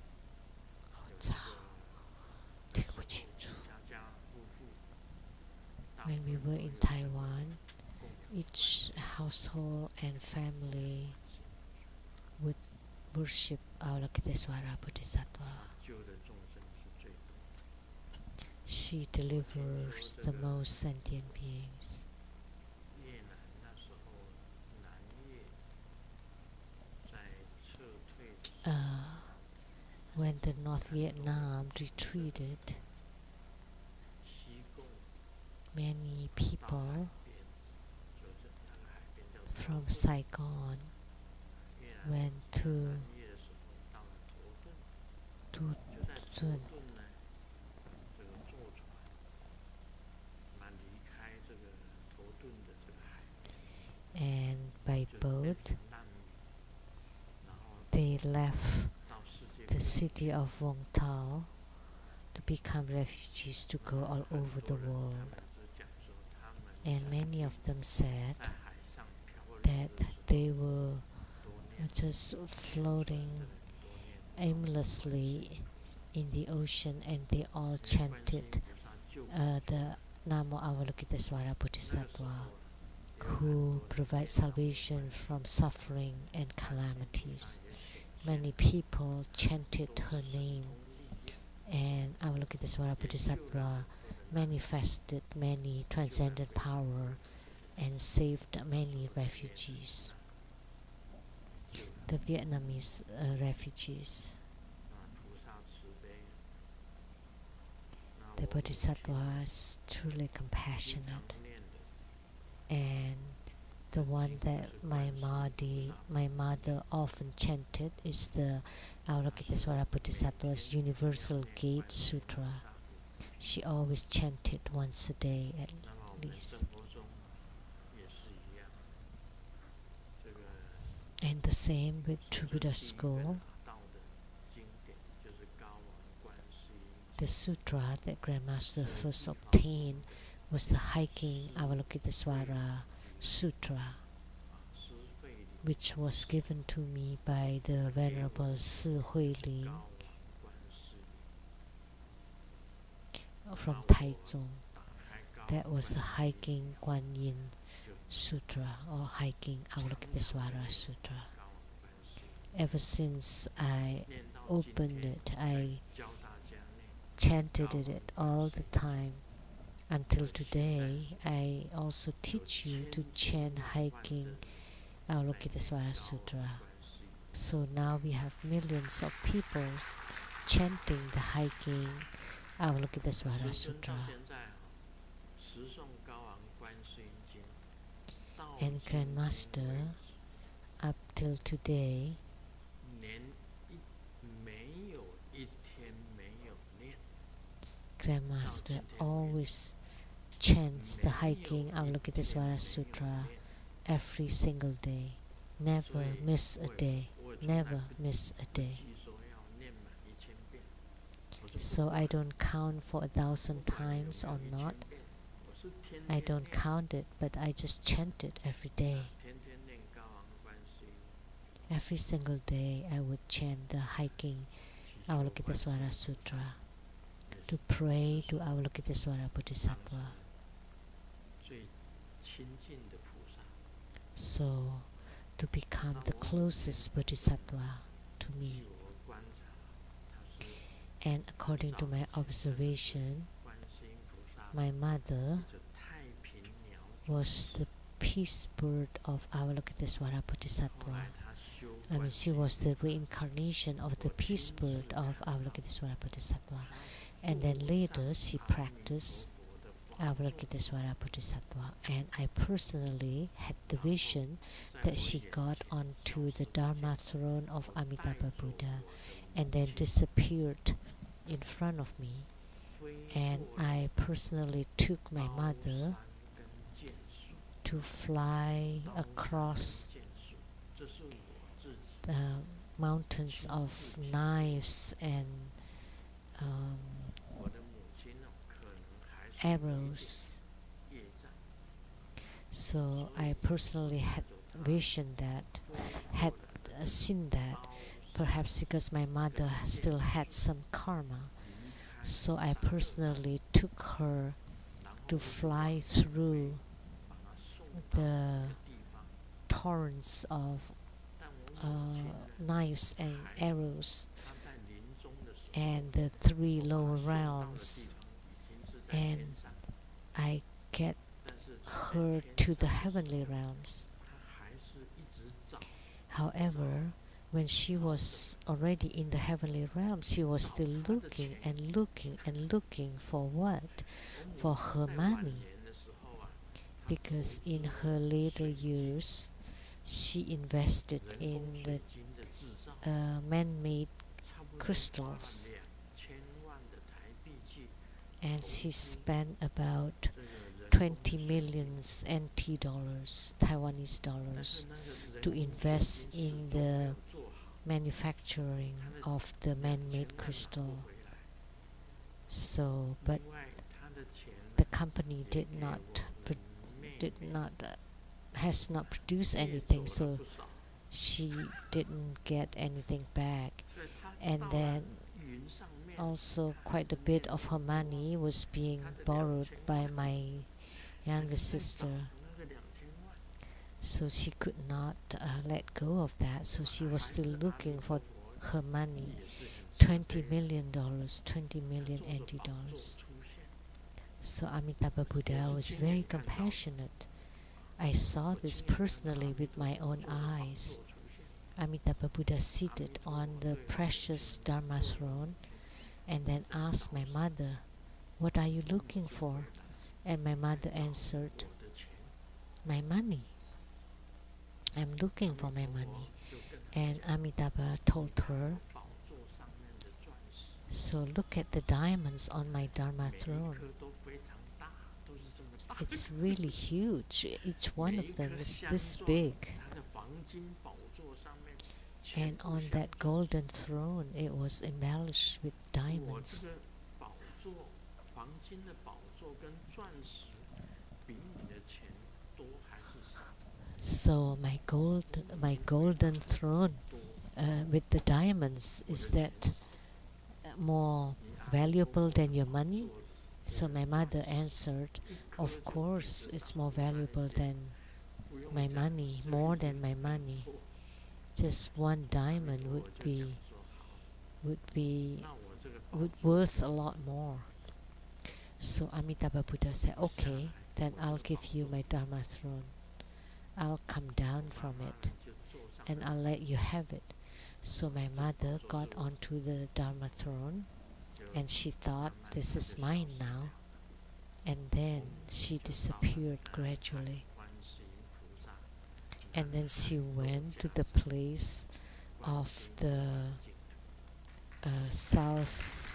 有一操，个听不清楚。家夫妇，大 When 部 we 分 were 都 in 有 Taiwan, 供养 each household and family would worship Avalokitesvara Bodhisattva. 救的众生是最多的。 She delivers the most sentient beings. 越南那时候，南越在撤退的时候， When the North Vietnam retreated, 西贡 many 到海 people 边，就是那个海边叫头 from 顿， Saigon 越南 went to 南越的时候到了头顿，就在头 Tuen. 顿呢，这个坐船，那离开这个头顿的这个海边， And by 就变 boat 成难民，然后 they left 到世界 the 各地。 city of Vong Tau to become refugees to go all over the world. And many of them said that they were just floating aimlessly in the ocean, and they all chanted the Namo Avalokitesvara Bodhisattva, who provides salvation from suffering and calamities. Many people chanted her name, and Avalokitesvara Bodhisattva manifested many transcendent power and saved many refugees, the Vietnamese refugees. The Bodhisattva is truly compassionate, and the one that my mother often chanted is the Avalokitesvara Bodhisattva's Universal Gate Sutra. She always chanted once a day at least. And the same with True Buddha School. The sutra that Grandmaster first obtained was the Hiking Avalokitesvara Sutra, which was given to me by the Venerable Si Huiling from Taichung. That was the Hiking Guan Yin Sutra, or Hiking Avalokitesvara Sutra. Ever since I opened it, I chanted it all the time. Until today, I also teach you to chant Hiking Avalokitesvara Sutra. So now we have millions of people chanting the Hiking Avalokitesvara Sutra. And Grandmaster, up till today, Grandmaster always chants the Hiking Avalokitesvara Sutra every single day. Never miss a day. Never miss a day. So I don't count for 1,000 times or not. I don't count it, but I just chant it every day. Every single day I would chant the Hiking Avalokitesvara Sutra to pray to Avalokitesvara Bodhisattva. So, to become the closest Bodhisattva to me. And according to my observation, my mother 这太平鸟 was the peace bird of Avalokitesvara 后 Bodhisattva. 来他修 I 观 mean, 世 she was the reincarnation of the peace bird of Avalokitesvara Bodhisattva. And then later she practiced Avalokitesvara Bodhisattva, and I personally had the vision that she got onto the Dharma throne of Amitabha Buddha and then disappeared in front of me. And I personally took my mother to fly across the mountains of knives and arrows. So I personally had visioned that, had seen that, perhaps because my mother still had some karma. So I personally took her to fly through the torrents of knives and arrows and the 3 lower realms, and I get her to the heavenly realms. However, when she was already in the heavenly realms, she was still looking and looking and looking for what? For her money. Because in her later years, she invested in the man-made crystals, and she spent about 20 million NT dollars, Taiwanese dollars, to invest in the manufacturing of the man-made crystal. So, but the company has not produced anything, so she didn't get anything back. And then also quite a bit of her money was being borrowed by my younger sister, so she could not let go of that, so she was still looking for her money, $20 million, 20 million NT dollars. So Amitabha Buddha was very compassionate. I saw this personally with my own eyes. Amitabha Buddha seated on the precious Dharma throne and then asked my mother, "What are you looking for?" And my mother answered, "My money. I'm looking for my money." And Amitabha told her, "So look at the diamonds on my Dharma throne. It's really huge. Each one of them is this big. And on that golden throne, it was embellished with diamonds. So my golden throne with the diamonds, is that more valuable than your money?" So my mother answered, "Of course, it's more valuable than my money, more than my money. Just one diamond would worth a lot more." So Amitabha Buddha said, "Okay, then I'll give you my Dharma throne. I'll come down from it and I'll let you have it." So my mother got onto the Dharma throne and she thought, "This is mine now." And then she disappeared gradually. And then she went to the place of the South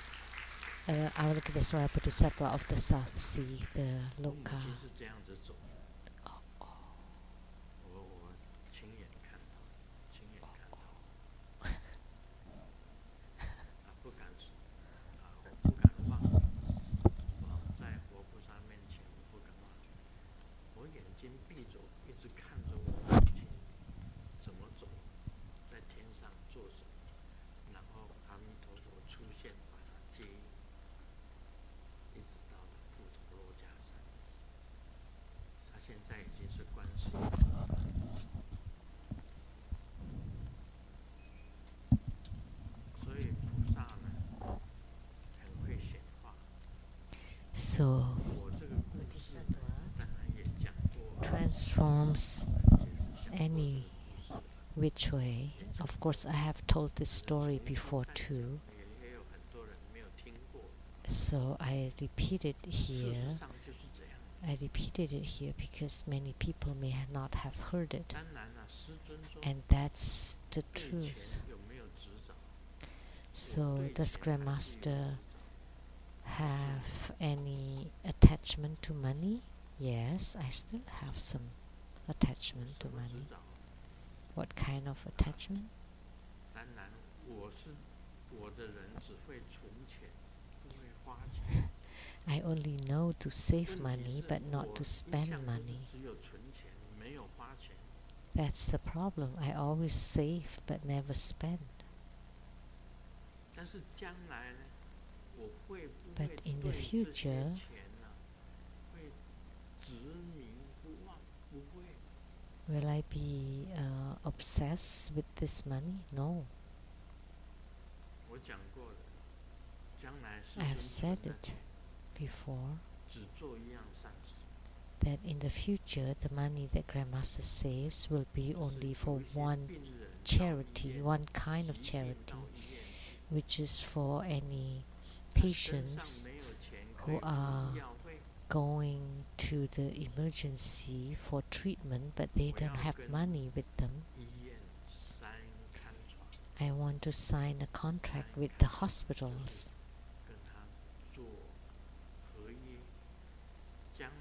Avalokitesvara Bodhisattva of the South Sea, the Loka. So transforms any which way. Of course, I have told this story before too, so I repeat it here. I repeated it here because many people may not have heard it, and that's the truth. So does Grandmaster have any attachment to money? Yes, I still have some attachment to money. What kind of attachment? I only know to save money but not to spend money. That's the problem. I always save but never spend. But in the future, will I be obsessed with this money? No. I have said it before, that in the future the money that Grandmaster saves will be only for one charity, one kind of charity, which is for any patients who are going to the emergency for treatment but they don't have money with them. I want to sign a contract with the hospitals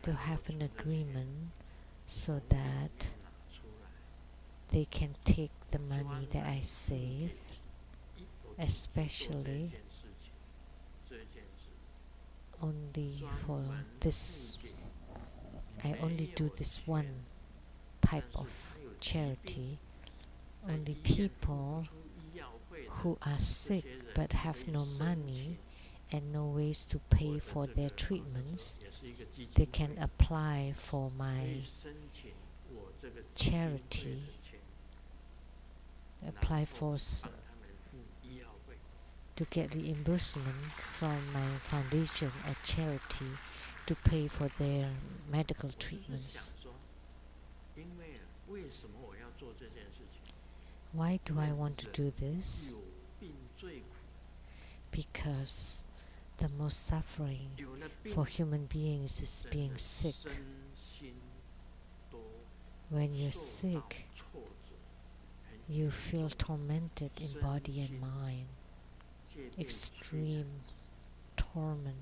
to have an agreement so that they can take the money that I save, especially only for this. I only do this one type of charity. Only people who are sick but have no money and no ways to pay for their treatments, they can apply for my charity, apply for to get reimbursement from my foundation or charity to pay for their medical treatments. Why do I want to do this? Because the most suffering for human beings is being sick. When you're sick, you feel tormented in body and mind, extreme torment.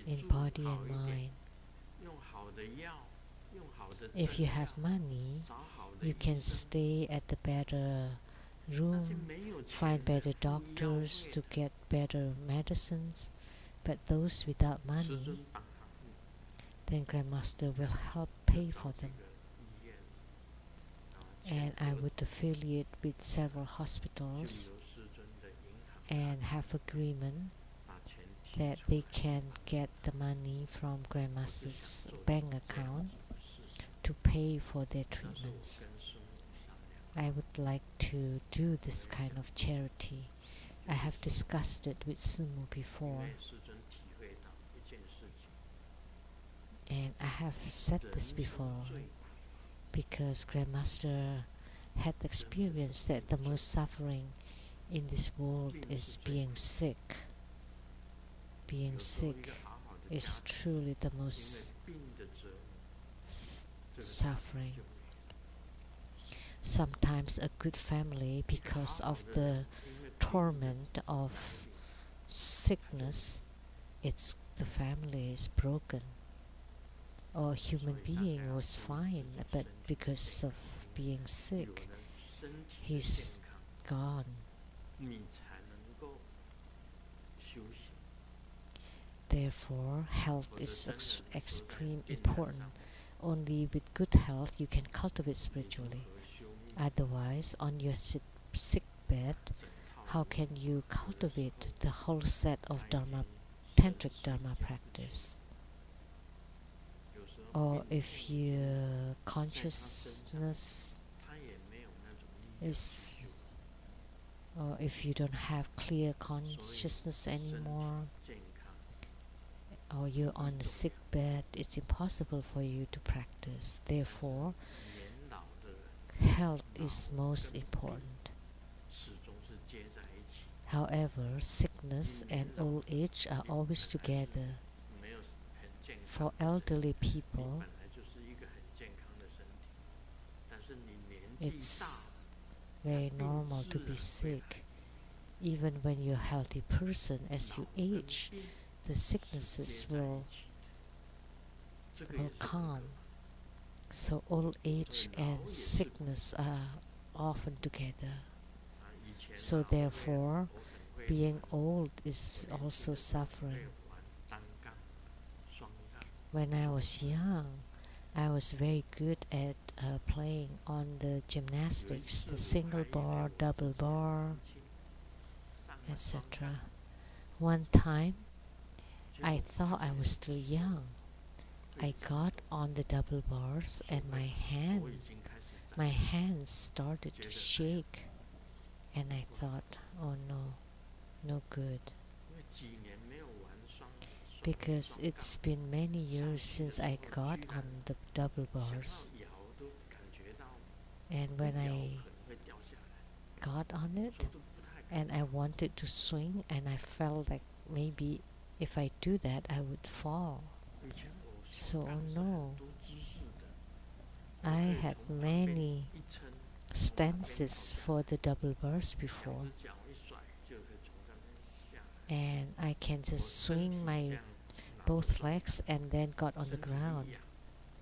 In body and mind. If you have money, you can stay at the better room, find better doctors to get better medicines. But those without money, then Grandmaster will help pay for them. And I would affiliate with several hospitals and have agreement that they can get the money from Grandmaster's bank account to pay for their treatments. I would like to do this kind of charity. I have discussed it with Sumu before, and I have said this before because Grandmaster had experienced that the most suffering in this world is being sick. Being sick is truly the most suffering. Sometimes a good family, because of the torment of sickness, the family is broken. Or a human being was fine, but because of being sick, he's gone. Therefore, health is extreme important. Only with good health you can cultivate spiritually. Otherwise, on your sick bed, how can you cultivate the whole set of tantric Dharma practice? Or if your consciousness is, or if you don't have clear consciousness anymore, or you're on a sick bed, it's impossible for you to practice. Therefore, 年老的 health is most important. 始终是接在一起， However, sickness and old age are always together. 没有很健康。 For elderly 你 people, 本来就是一个很健康的身体，但是你年纪大 it's very normal to be sick. Even when you're a healthy person, as you age, the sicknesses will 这个也是 come. So old age and sickness are often together. 以前 So 啊我也 therefore, 我很会 being old is also 会 suffering. 玩单杠、双杠， When I was young, I was very good at playing on the gymnastics, the single bar, double bar, 上了双杠 etc. One time, I thought I was still young. I got on the double bars and 我已经开始站 my hands started to shake. And I thought, oh no, no good. 因为几年没有玩双 Because 双 it's been many years since I got on the double 杠 bars. 想要摇都感觉到 And 不 when 摇 I 可能会掉下来， got on 所 it 以都不太敢。 and I wanted to swing, and I felt like maybe if I do that, I would fall. 以前我 So 双杠是 no, 很多姿势的， I 可以 had 从旁边 many 一撑， stances for the double bars 两 before, 只脚一甩就可以从上面下来。 and I can 我 just 身体 swing 这 my 样拿不 both 住 legs and then got on the 身体 ground. 一仰，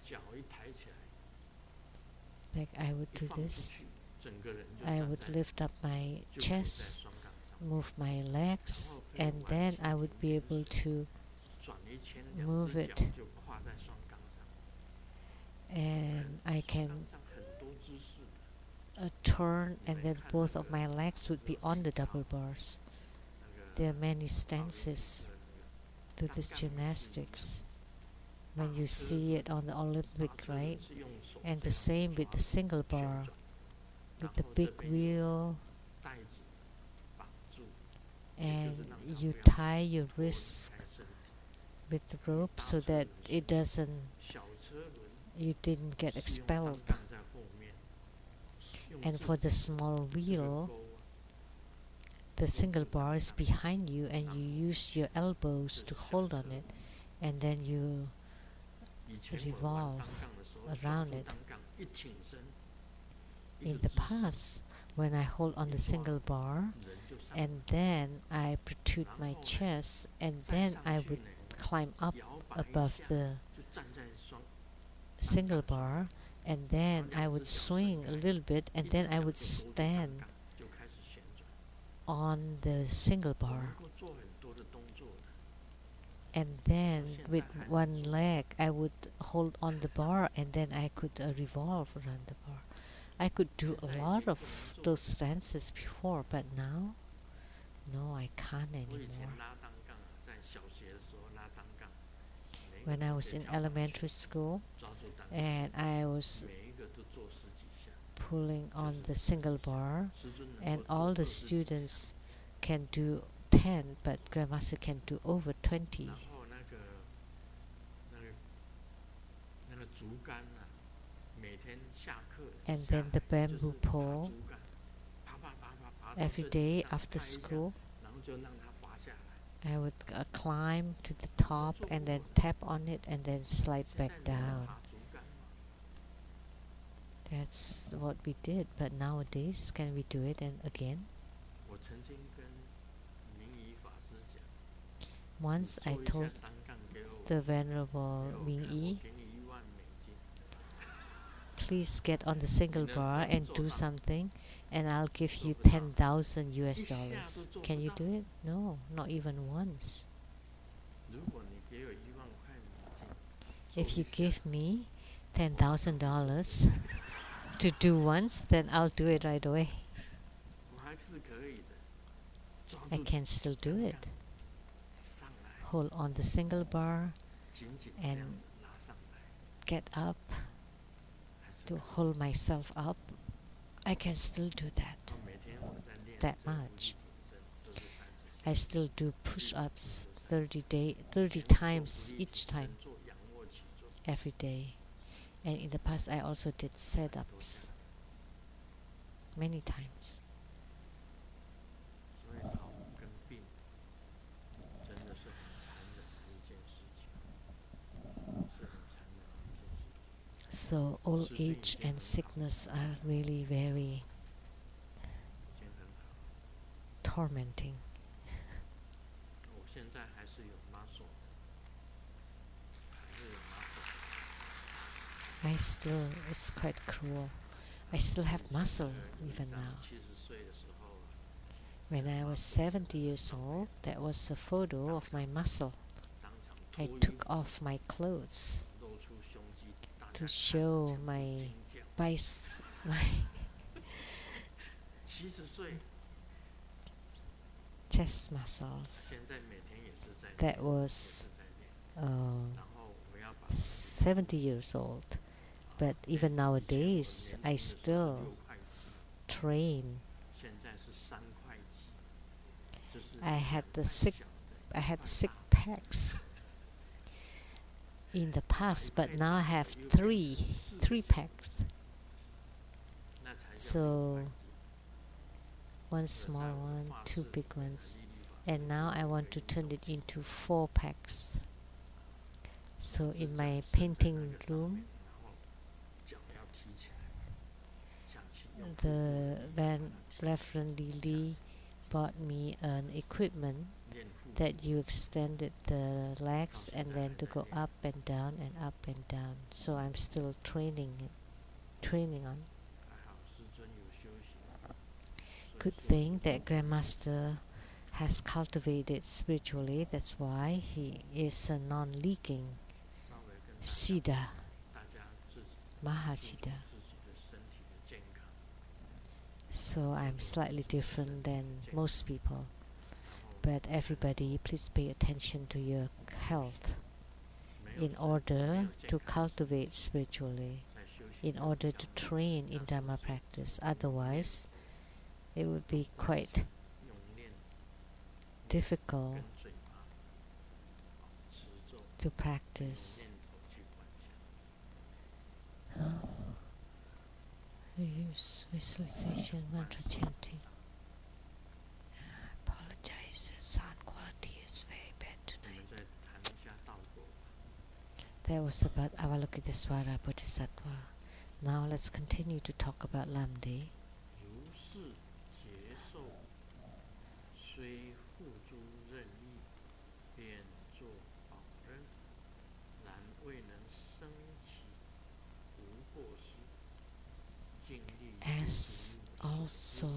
脚一抬起来， Like I would 一 do 放出 this, 去，整个人就 I 站 would 在 lift up my 就可以在 chest, 双杠上， move my legs, and then I would be able to 转一圈，两 move 只 it. 脚就跨在双杠上。 and I 双 can 杠上很多姿势的， turn, and then both of my legs would be on the double bars. 那 There 个 are many 奥林匹 stances 克 to 那个 this 单杠也是一样， gymnastics. When you see it on the 马 Olympic, 车人 right? 是用手 And 这 the 样 same with 抓 the single 旋 bar, 转， with 然 the 后 big 这边有 wheel, 带子绑住， and 就是让它 you 不要 tie your 脱离 wrists 开身体。 with the rope so that it doesn't, 小车轮 you didn't get 是用单 expelled. 杠在后面，用 And 自 for 己 the small 这个 wheel, 钩啊 the single bar is behind you, and you use your elbows to hold on it, and then you 以前我玩 revolve 单杠的时候， around 抓住 it. 单杠一挺身，一 In 个 the 姿势 past, when I hold on the single bar, 人就上， and then I protrude my chest, and 再 then 上 I 去 would 呢， climb up 摇摆一 above 下 the 就站在双 single bar, and then I would swing a little bit, and then I would stand 就开始旋转， on the single 我 bar, 能够做很多的动作的。 and then with one leg I would hold on the bar, and then I could revolve around the bar. I could do a lot of those stances before, but now, no, I can't 我以前 anymore. 拉单杠啊，在小学的时候拉单杠，每一 When 个 I 都 was 可以 in 跳上去 elementary school 抓住单杠， and I was 每一个都做十几下。 pulling on the single bar, 师尊能 and 够 all 做 the 20几下 students can do 10, but Grandmaster can do over 20. 然后那个竹竿啊，每天下课 And 下 then the 来就是 bamboo 爬 pole, 竹竿，爬爬爬爬爬到 every 这里 day 上 after 拍一下 school, 然后就让它滑下来。 I would climb to the top and then tap on it and then slide 现 back 在你还 down. 爬竹竿吗？ That's what we did, but nowadays, can we do it and again? 我曾经跟明仪法师讲， Once 你 I 做一下 told 单杠给我， the 给 Venerable 我 Ming 看，我 Yi, 给你$10,000。 please get on the single bar and do something, and I'll give you 10,000 US dollars. Can you do it? No, not even once. 如果你给我$10,000， If you give me $10,000 to do once, then I'll do it right away. 我还是可以的，抓 I 住 can still do it. 上来， Hold on the single bar, 紧紧这样 and 子拉上来， get up 还是 to 可以 hold myself up. I can still do that. 每天我在练 that 这个 much. 无力挺身都是30 I still do push-ups 30 times each time, every day. And in the past I also did sit-ups many times. So old age and sickness are really very tormenting. It's quite cruel. I still have muscle even now. When I was 70 years old, that was a photo of my muscle. I took off my clothes to show my chest muscles. That was 70 years old. But even nowadays, I still train. I had six packs in the past, but now I have three packs. So one small one, two big ones, and now I want to turn it into 4 packs. So in my painting room, Reverend Lee bought me an equipment that you extended the legs and then to go up and down and up and down. So I'm still training on. Good thing that Grandmaster has cultivated spiritually. That's why he is a non-leaking Siddha, Mahasiddha. So I'm slightly different than most people. But everybody, please pay attention to your health in order to cultivate spiritually, in order to train in Dharma practice. Otherwise, it would be quite difficult to practice. Use visualization, mantra chanting. I apologize, the sound quality is very bad tonight. That was about Avalokitesvara Bodhisattva. Now let's continue to talk about Lamdre. As also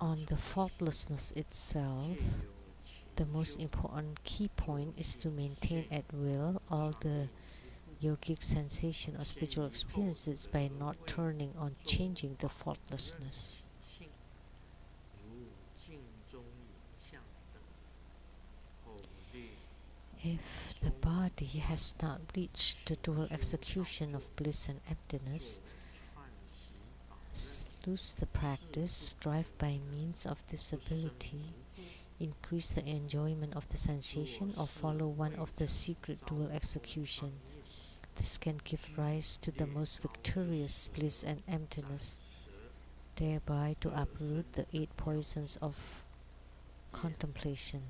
on the faultlessness itself, the most important key point is to maintain at will all the yogic sensation or spiritual experiences by not turning on changing the faultlessness. If the body has not reached the dual execution of bliss and emptiness, lose the practice, strive by means of this ability, increase the enjoyment of the sensation, or follow one of the secret dual execution. This can give rise to the most victorious bliss and emptiness, thereby to uproot the 8 poisons of contemplation.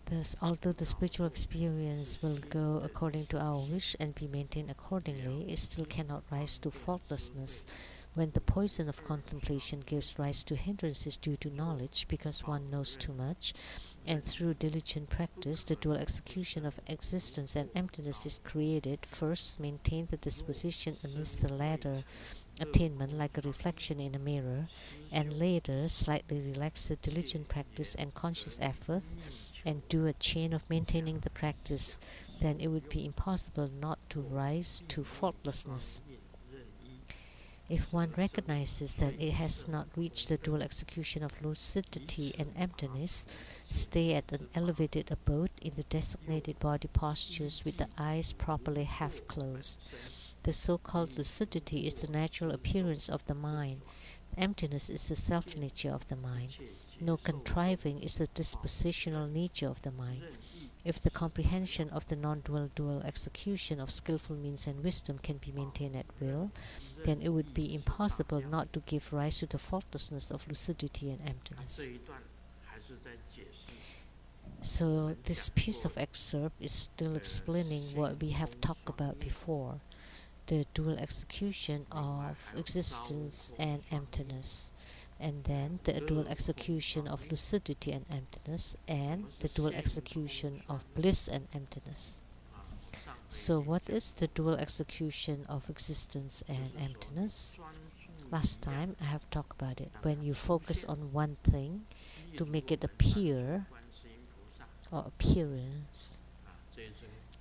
Thus, although the spiritual experience will go according to our wish and be maintained accordingly, it still cannot rise to faultlessness when the poison of contemplation gives rise to hindrances due to knowledge, because one knows too much, and through diligent practice, the dual execution of existence and emptiness is created. First, maintain the disposition amidst the latter attainment like a reflection in a mirror, and later, slightly relax the diligent practice and conscious effort, and do a chain of maintaining the practice, then it would be impossible not to rise to faultlessness. If one recognizes that it has not reached the dual execution of lucidity and emptiness, stay at an elevated abode in the designated body postures with the eyes properly half closed. The so-called lucidity is the natural appearance of the mind. Emptiness is the self-nature of the mind. No contriving is the dispositional nature of the mind. If the comprehension of the non-dual dual execution of skillful means and wisdom can be maintained at will, then it would be impossible not to give rise to the faultlessness of lucidity and emptiness. So this piece of excerpt is still explaining what we have talked about before, the dual execution of existence and emptiness, and then the dual execution of lucidity and emptiness, and the dual execution of bliss and emptiness. So what is the dual execution of existence and emptiness? Last time I have talked about it. When you focus on one thing to make it appear or appearance,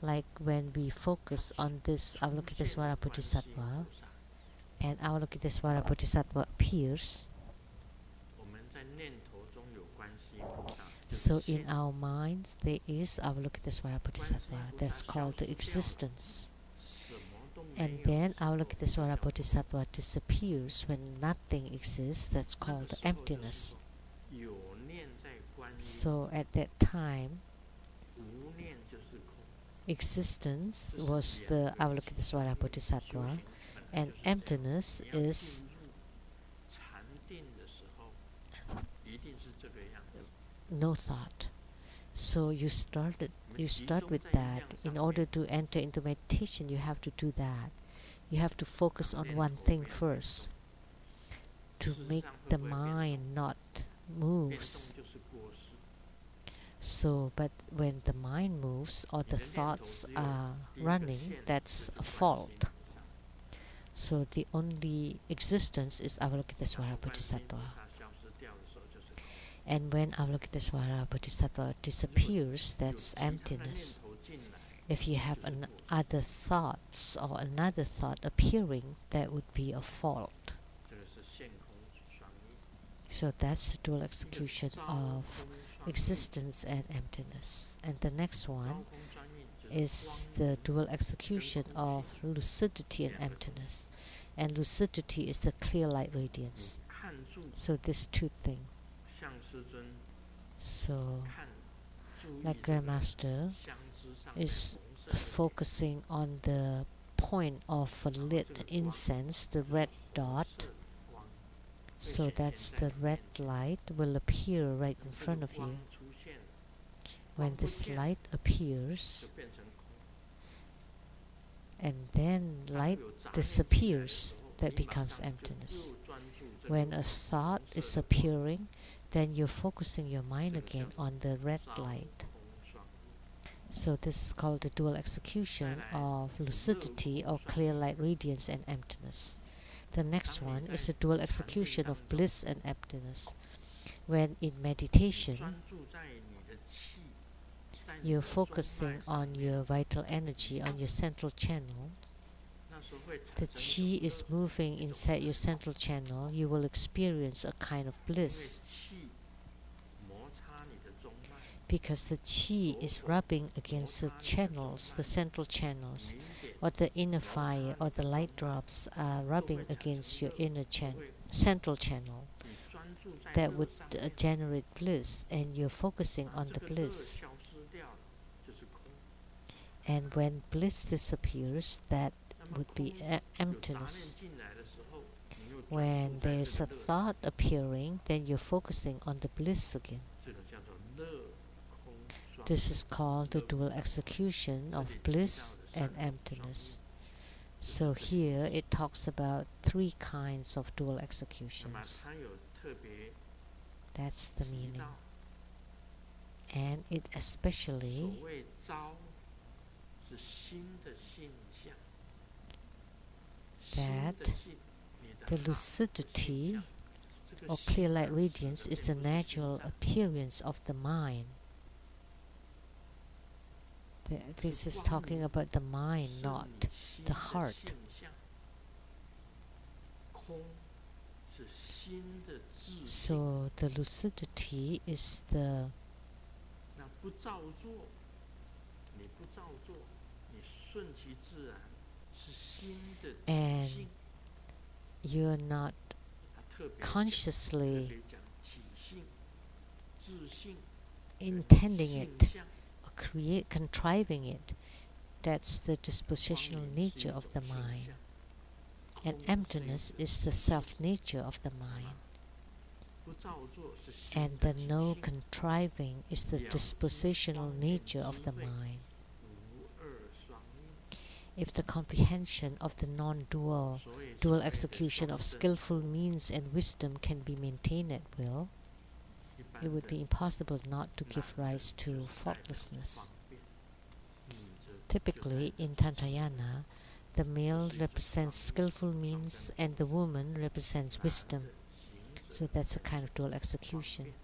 like when we focus on this Avalokitesvara Bodhisattva, and Avalokitesvara Bodhisattva appears, so in our minds there is Avalokitesvara Bodhisattva. That's called the existence. And then Avalokitesvara Bodhisattva disappears when nothing exists. That's called the emptiness. So at that time, existence was the Avalokitesvara Bodhisattva, and emptiness is no thought. So you start with that. In order to enter into meditation, you have to do that. You have to focus on one thing first to make the mind not moves. So, but when the mind moves or the thoughts are running, that's a fault. So the only existence is Avalokitesvara Bodhisattva. And when Avalokitesvara Bodhisattva disappears, that's emptiness. If you have other thoughts or another thought appearing, that would be a fault. So that's the dual execution of existence and emptiness. And the next one is the dual execution of lucidity and emptiness. And lucidity is the clear light radiance. So these two things. So, like Grandmaster is focusing on the point of a lit incense, the red dot. So that's the red light will appear right in front of you. When this light appears, and then light disappears, that becomes emptiness. When a thought is appearing, then you're focusing your mind again on the red light. So this is called the dual execution of lucidity or clear light radiance and emptiness. The next one is the dual execution of bliss and emptiness. When in meditation, you're focusing on your vital energy, on your central channel. The chi is moving inside your central channel. You will experience a kind of bliss, because the chi is rubbing against the channels, the central channels, or the inner fire or the light drops are rubbing against your inner central channel. That would generate bliss, and you're focusing on the bliss. And when bliss disappears, that would be emptiness. When there's a thought appearing, then you're focusing on the bliss again. This is called the dual execution of bliss and emptiness. So here it talks about three kinds of dual executions. That's the meaning. And it especially that the lucidity or clear light radiance is the natural appearance of the mind. This is talking about the mind, not the heart. So the lucidity is the and you're not consciously intending it or contriving it. That's the dispositional nature of the mind. And emptiness is the self-nature of the mind. And the no contriving is the dispositional nature of the mind. If the comprehension of the non-dual, dual execution of skillful means and wisdom can be maintained at will, it would be impossible not to give rise to faultlessness. Typically, in Tantrayana, the male represents skillful means and the woman represents wisdom. So that's a kind of dual execution.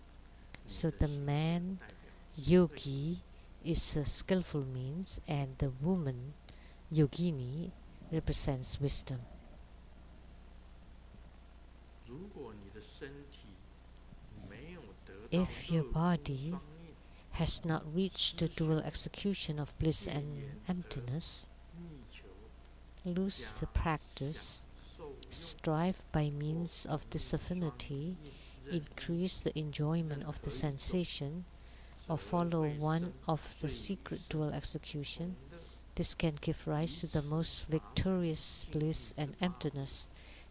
So the man, yogi, is a skillful means and the woman, yogini, represents wisdom. If your body has not reached the dual execution of bliss and emptiness, lose the practice, strive by means of this affinity, increase the enjoyment of the sensation, or follow one of the secret dual execution, this can give rise to the most victorious bliss and emptiness,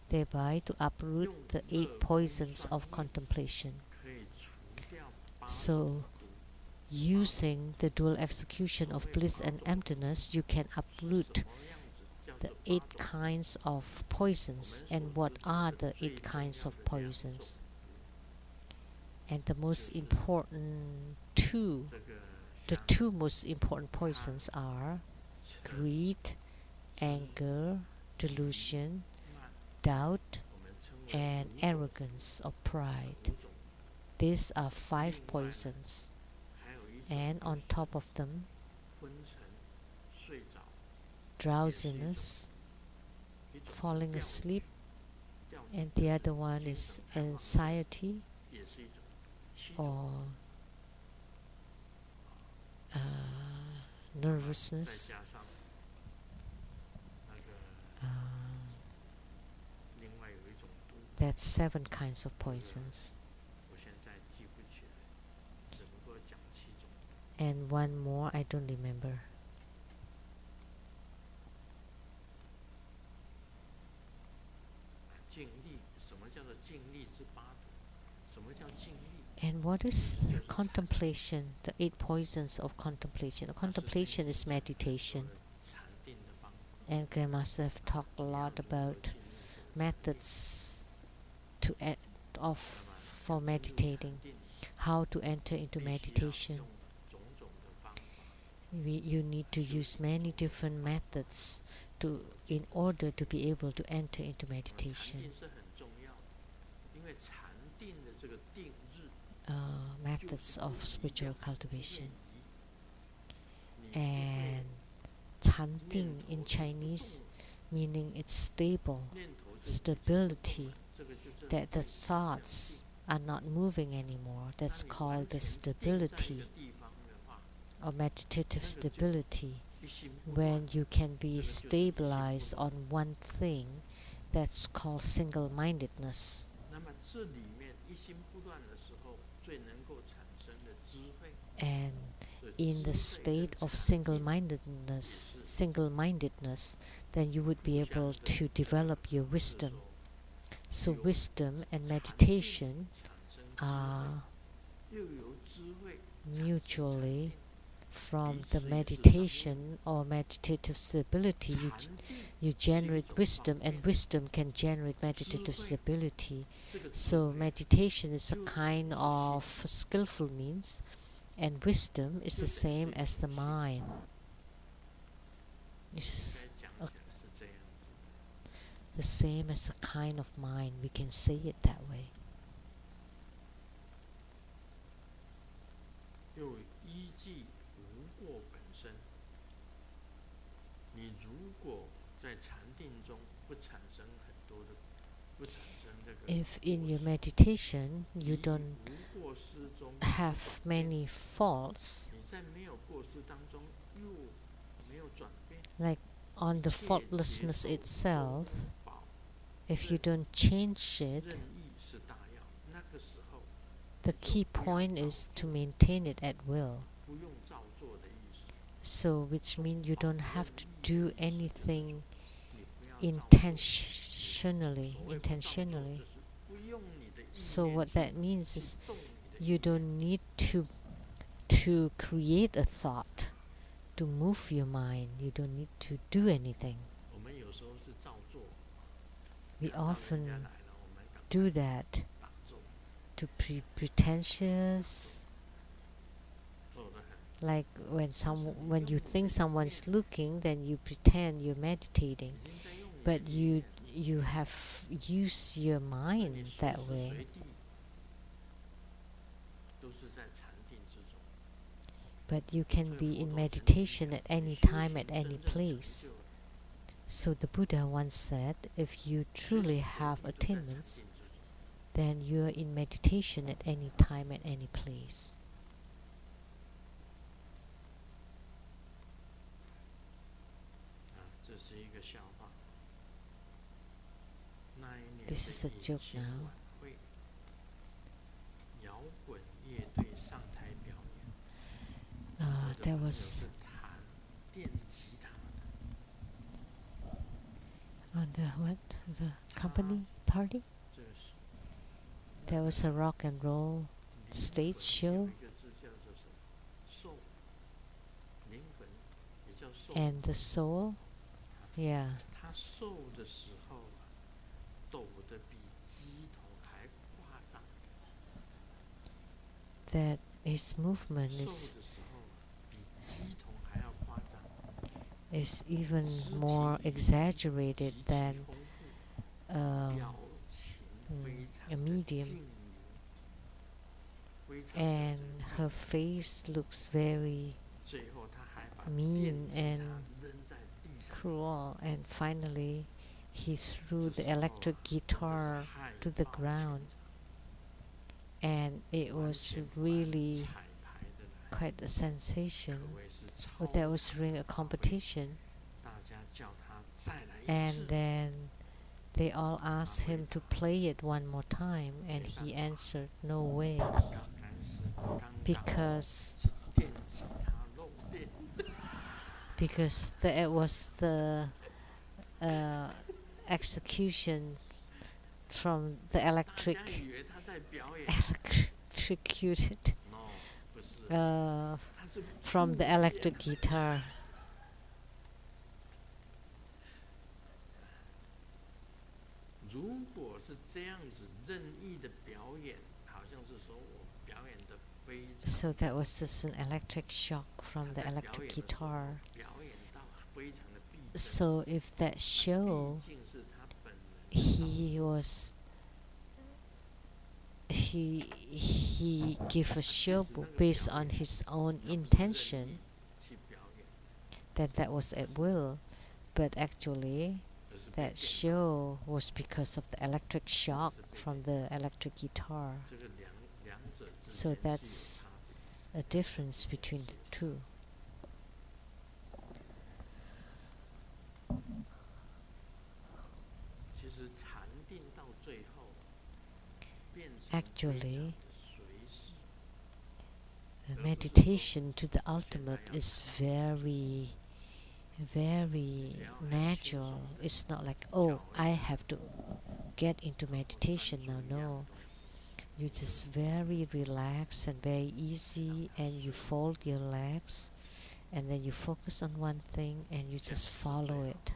thereby to uproot the 8 poisons of contemplation. So, using the dual execution of bliss and emptiness, you can uproot the 8 kinds of poisons. And what are the 8 kinds of poisons? And the most important the two most important poisons are greed, anger, delusion, doubt, and arrogance or pride. These are 5 poisons. And on top of them, drowsiness, falling asleep, and the other one is anxiety or nervousness. That's 7 kinds of poisons. And one more, I don't remember. And what is contemplation, the 8 poisons of contemplation? Contemplation is meditation. And Grandmaster have talked a lot about methods for meditating, how to enter into meditation. You need to use many different methods in order to be able to enter into meditation. Methods of spiritual cultivation. And Chanding in Chinese, meaning it's stable, stability, that the thoughts are not moving anymore. That's called the stability or meditative stability. When you can be stabilized on one thing, that's called single-mindedness. And in the state of single-mindedness, then you would be able to develop your wisdom. So wisdom and meditation are mutually. From the meditation or meditative stability, you generate wisdom, and wisdom can generate meditative stability. So meditation is a kind of skillful means, and wisdom is the same as the mind. It's the same as a kind of mind. We can say it that way. if in your meditation you don't have many faults, like on the faultlessness itself, if you don't change it, the key point is to maintain it at will. So, which means you don't have to do anything intentionally. So what that means is you don't need to create a thought to move your mind. You don't need to do anything. We often do that to be pretentious. Like when you think someone's looking, then you pretend you're meditating, but you have used your mind that way. But you can be in meditation at any time, at any place. So the Buddha once said, if you truly have attainments, then you are in meditation at any time, at any place. This is a joke now. There was on the company party, there was a rock and roll stage show, and the soul, yeah, that his movement is even more exaggerated than a medium, and her face looks very mean and cruel, and finally he threw the electric guitar to the ground, and it was really quite a sensation. But that was during a competition, and then they all asked him to play it one more time, and he answered, no way, because it was the execution from the electrocuted from the electric guitar. So that was just an electric shock from the electric guitar. So if that show, he gave a show based on his own intention, that was at will, but actually that show was because of the electric shock from the electric guitar. So that's a difference between the two. Actually, the meditation to the ultimate is very, very natural. It's not like, oh, I have to get into meditation now. No, you're just very relaxed and very easy, and you fold your legs, and then you focus on one thing, and you just follow it,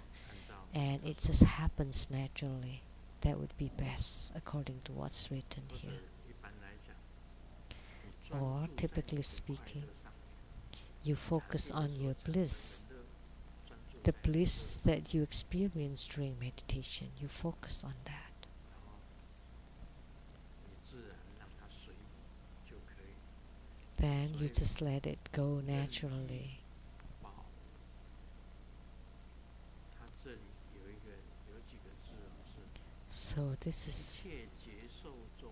and it just happens naturally. That would be best according to what's written here. Or, typically speaking, you focus on your bliss, the bliss that you experience during meditation. You focus on that. Then you just let it go naturally. So this is 切接受中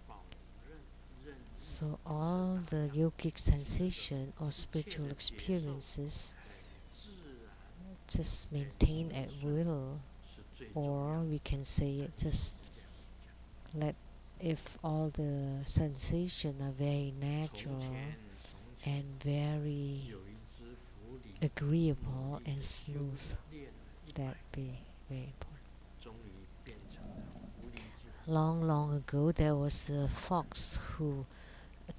保认 so all the yogic sensation or spiritual experiences 自然 just maintain at will, 是最重 or 要的。 we can say it just 这样讲 let if all the sensation are very 从 natural 前 and very 有一只狐狸 agreeable 努力 and 地修 smooth, 炼了 that 100 be very important. 终于变成了狐狸精。 Long, long ago, there was a fox who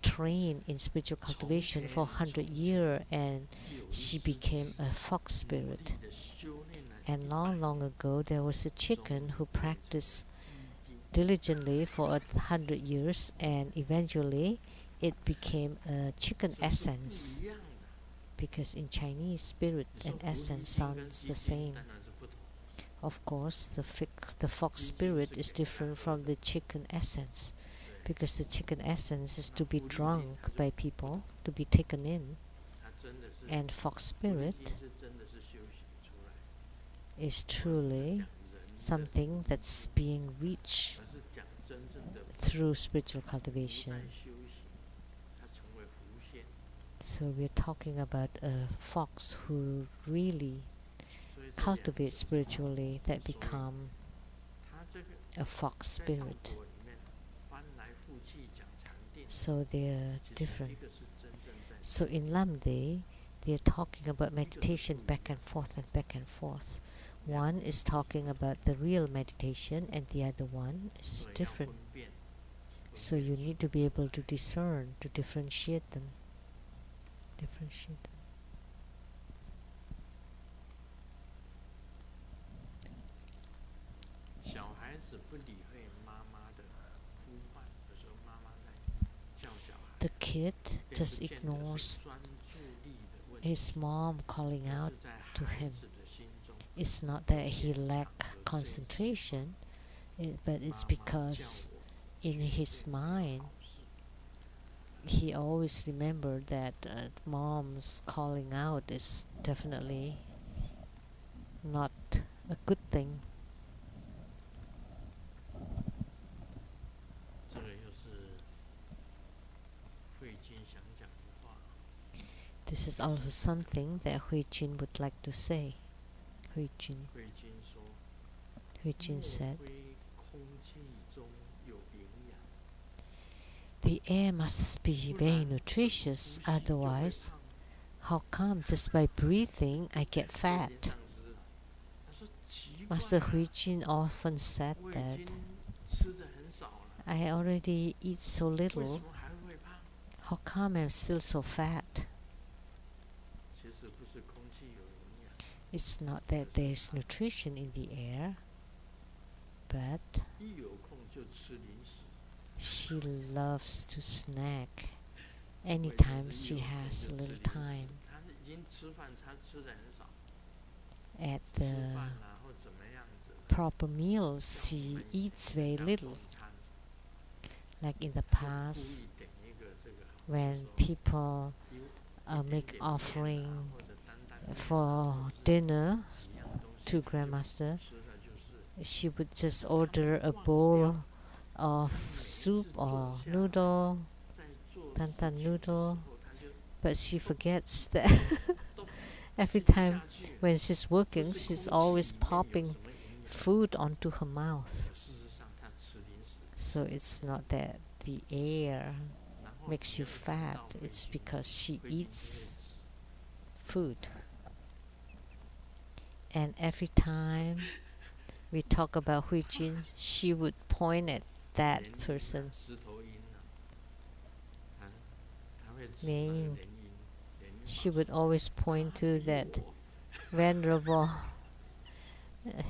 trained in spiritual cultivation for 100 years, and 有一 she 只 became a fox 努 spirit. 力地修炼了 And 100 long, long ago, there was a chicken who practiced 鸡精。 diligently for 100 years, and eventually it became a chicken 这是不 essence, 一样的。 because in Chinese, spirit 你说 and 狐狸 essence 精跟 sounds 鸡 the 精 same. 当然是不同。 Of course, the fox spirit is different from the chicken essence, because the chicken essence is to be drunk by people, to be taken in, 它真的是 and fox 狐狸 spirit 精是真的是修行出来的， is 不是 truly 讲人的， something that's being reached 而是讲真正的 through spiritual 不 cultivation. 但修行，它成为狐仙。 So we're talking about a fox who really 所以这两 cultivates spiritually, that become 它这个 a fox 在道 spirit. 果里面翻来覆去讲禅定， So they're 其实 different. 一个是真正在 So in Lamdre, they're talking about meditation back and forth and back and forth. One is talking about the real meditation, and the other one is 所以要 different. 分辨。 So you need to be able to discern, to differentiate them. Differentiate them. 小孩子不理会妈妈的呼唤，有时候妈妈在叫小孩， The kid 并 just 不见得是 ignores 专注力的问题， his mom calling 而 out 是在 to 孩 him. 子的心中， It's not that he lacks concentration, but it's 妈妈叫 because 我 in 去 his 做 mind 好事， he always remembered that mom's calling out is definitely not a good thing. 这个又是慧君想讲的话。 This is also something that Hui Jin would like to say. Hui Jin 慧君说： Hui-Jin said, 莫非空气中有营养， the air must be 不 very 然怎么 nutritious, 呼吸就会 otherwise 胖？ how come just by breathing I get 慧 fat? 君上师他说奇怪 Master 啊， Hui-Jin often said 我已 that 经吃的很少了， I already eat so 为 little, 什么还会胖？ how come I'm still so fat? 其实不是空气有营养， It's not that there's nutrition in the air, but 一有空就吃零食。 she loves to snack 慧君 anytime 是 she 一有空 has 就 a 吃 little 零食 time. 他已经吃饭，他吃的很少， At 吃 the 饭然后怎么样子？ proper meals, 叫 she 分 eats very 叫 little. 送餐， Like in the 就故 past, 意点一个这个， when 说 people 一一 make 点点面啊 offering 或者单单面 for dinner 几样东西 to 就 Grandmaster, 吃的就是 she would just order a bowl of soup or noodle, 在做 tantan 事情的时 noodle, 候，他就 but she forgets that 都 every 一直 time 下去。 when she's 不 working, 是 she's 空气 always 里面有 popping 什么营养， food onto her mouth. 事实上他吃零食， So it's not that the air 然后 makes you 没有看 fat, 到慧 it's 君 because she 慧君就会 eats 吃 food. And every time we talk about Hui Jin, she would point at that 连 person. 石头音啊，他会吃连音那个连音，连音 She 法 would 师 always point 他 to 比 that 我 venerable,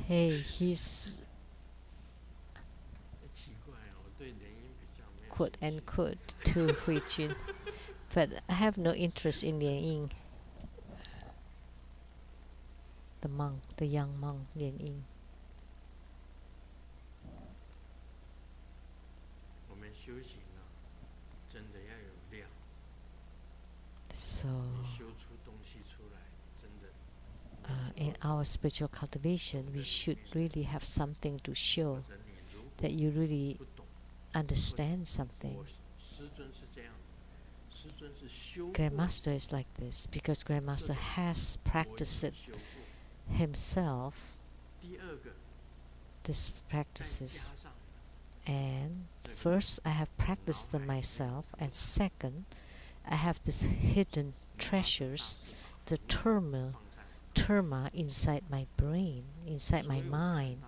hey, he's 奇怪哦，我对连音比较没有 quote 兴趣 unquote to Hui Jin. But I have no interest in Lian Ying, the monk, the young monk Lian Ying. 我们修行啊，真的要有料， So 你修出东西出来，真的， in our spiritual cultivation, we should really have something to 或 show. 者你 that you really 不懂。 understand something. 师尊是这样，师尊是修过， Grandmaster is like this because Grandmaster has practiced it 修过。 himself, 第二个， these 再 practices. 加上 And first, I have practiced them myself, and second, I have these hidden treasures, the terma inside my brain, inside my mind.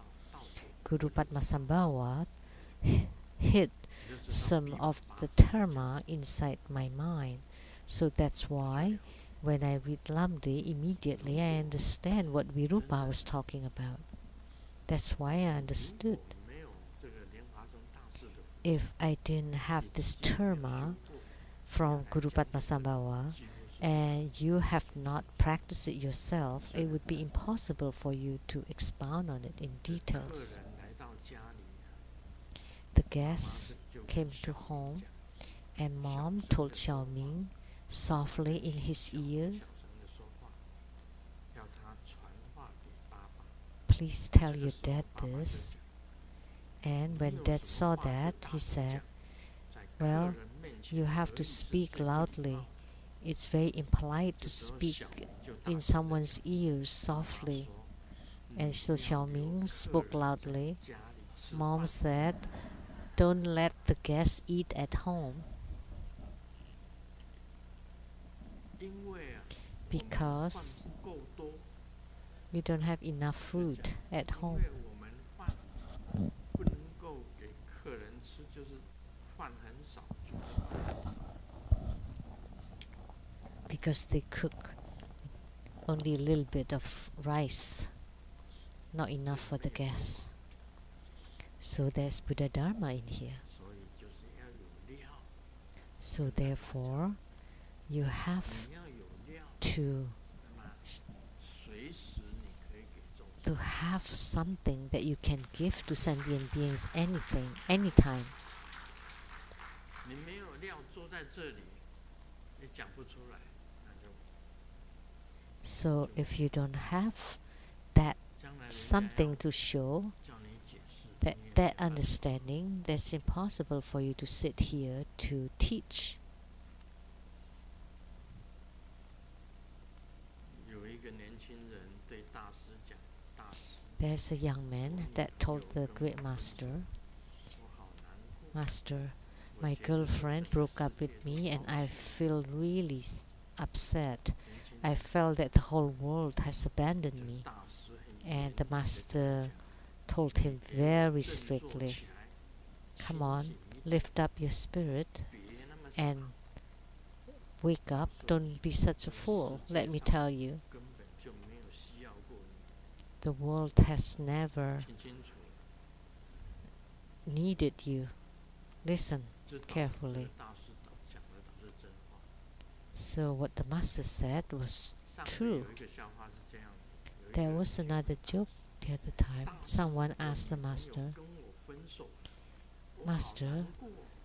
Guru Padmasambhava hid some of the terma inside my mind. So that's why when I read Lamdre, immediately I understand what Virupa was talking about. That's why I understood. If I didn't have this terma from Guru Padmasambhava and you have not practiced it yourself, it would be impossible for you to expound on it in details. The guests came to home and Mom told Xiaoming softly in his ear, please tell your dad this. And when Dad saw that, he said, well, you have to speak loudly. It's very impolite to speak in someone's ears softly. And so Xiaoming spoke loudly. Mom said, don't let the guests eat at home. Because we don't have enough food at home. Because they cook only a little bit of rice, not enough for the guests. So there's Buddha Dharma in here. So therefore, you have to have something that you can give to sentient beings anything, anytime. So if you don't have that something to show, that understanding, that's impossible for you to sit here to teach. There's a young man that told the great master, Master, my girlfriend broke up with me and I feel really upset. I felt that the whole world has abandoned me. And the master told him very strictly, come on, lift up your spirit and wake up. Don't be such a fool. Let me tell you, the world has never needed you. Listen carefully. So what the master said was true. There was another joke the other time. Someone asked the master, Master,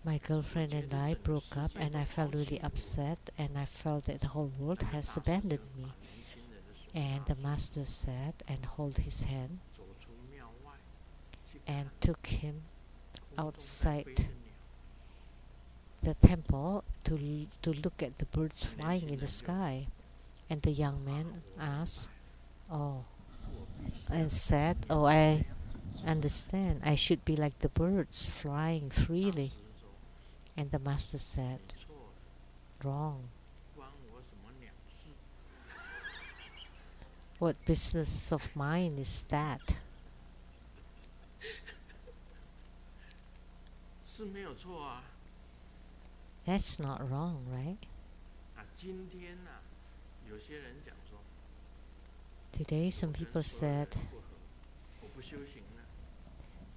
my girlfriend and I broke up and I felt really upset and I felt that the whole world has abandoned me. And the master said and held his hand and took him outside the temple to look at the birds flying in the sky. And the young man asked, and said, I understand. I should be like the birds, flying freely. And the master said, wrong. What business of mine is that? That's not wrong, right? Today some people said,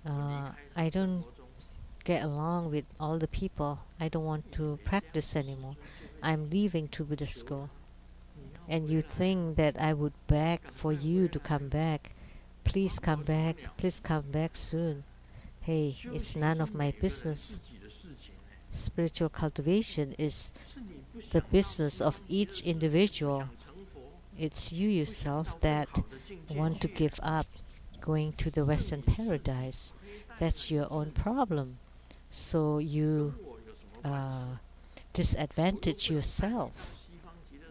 I don't get along with all the people. I don't want to practice anymore. I'm leaving to Buddha school. And you think that I would beg for you to come back. Please come back. Please come back soon. Hey, it's none of my business. Spiritual cultivation is the business of each individual. It's you yourself that want to give up going to the Western paradise. that's your own problem. So you disadvantage yourself.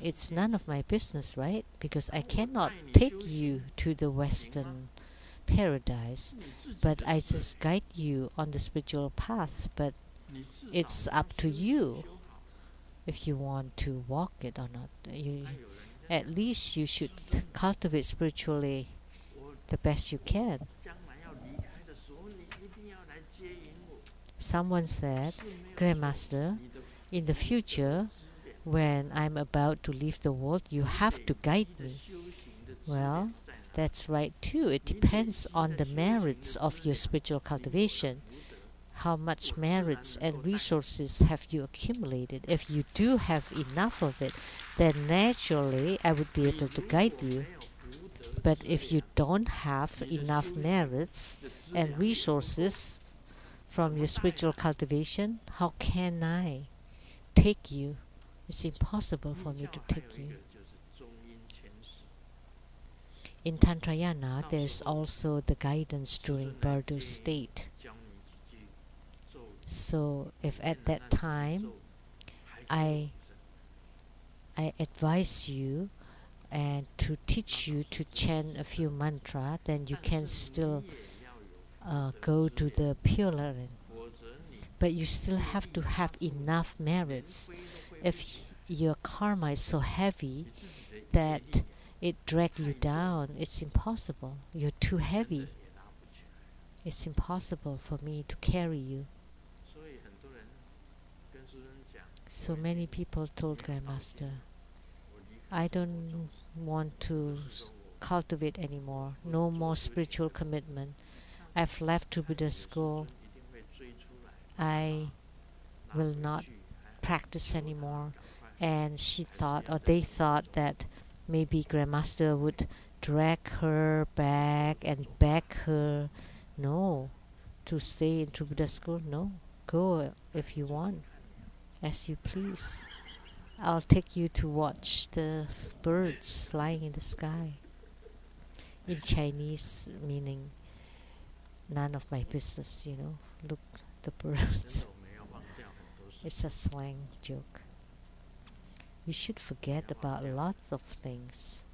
It's none of my business, right? Because I cannot take you to the Western paradise, but I just guide you on the spiritual path. But it's up to you if you want to walk it or not. At least you should cultivate spiritually the best you can. Someone said, Grandmaster, in the future, when I'm about to leave the world, you have to guide me. Well, that's right too. It depends on the merits of your spiritual cultivation. How much merits and resources have you accumulated? If you do have enough of it, then naturally I would be able to guide you. But if you don't have enough merits and resources from your spiritual cultivation, how can I take you? It's impossible for me to take you. In Tantrayana, there's also the guidance during Bardo state. So if at that time I advise you and to teach you to chant a few mantras, then you can still go to the Pure Land. But you still have to have enough merits. If your karma is so heavy that it drags you down, it's impossible. You're too heavy. It's impossible for me to carry you. So many people told Grandmaster, I don't want to cultivate anymore. No more spiritual commitment. I've left to Buddha school. I will not practice anymore. And she thought, or they thought, that maybe Grandmaster would drag her back and beg her, no, to stay in Buddha school. No, go if you want, as you please. I'll take you to watch the birds flying in the sky. In Chinese, meaning none of my business, you know. Look, the birds. It's a slang joke. We should forget about lots of things.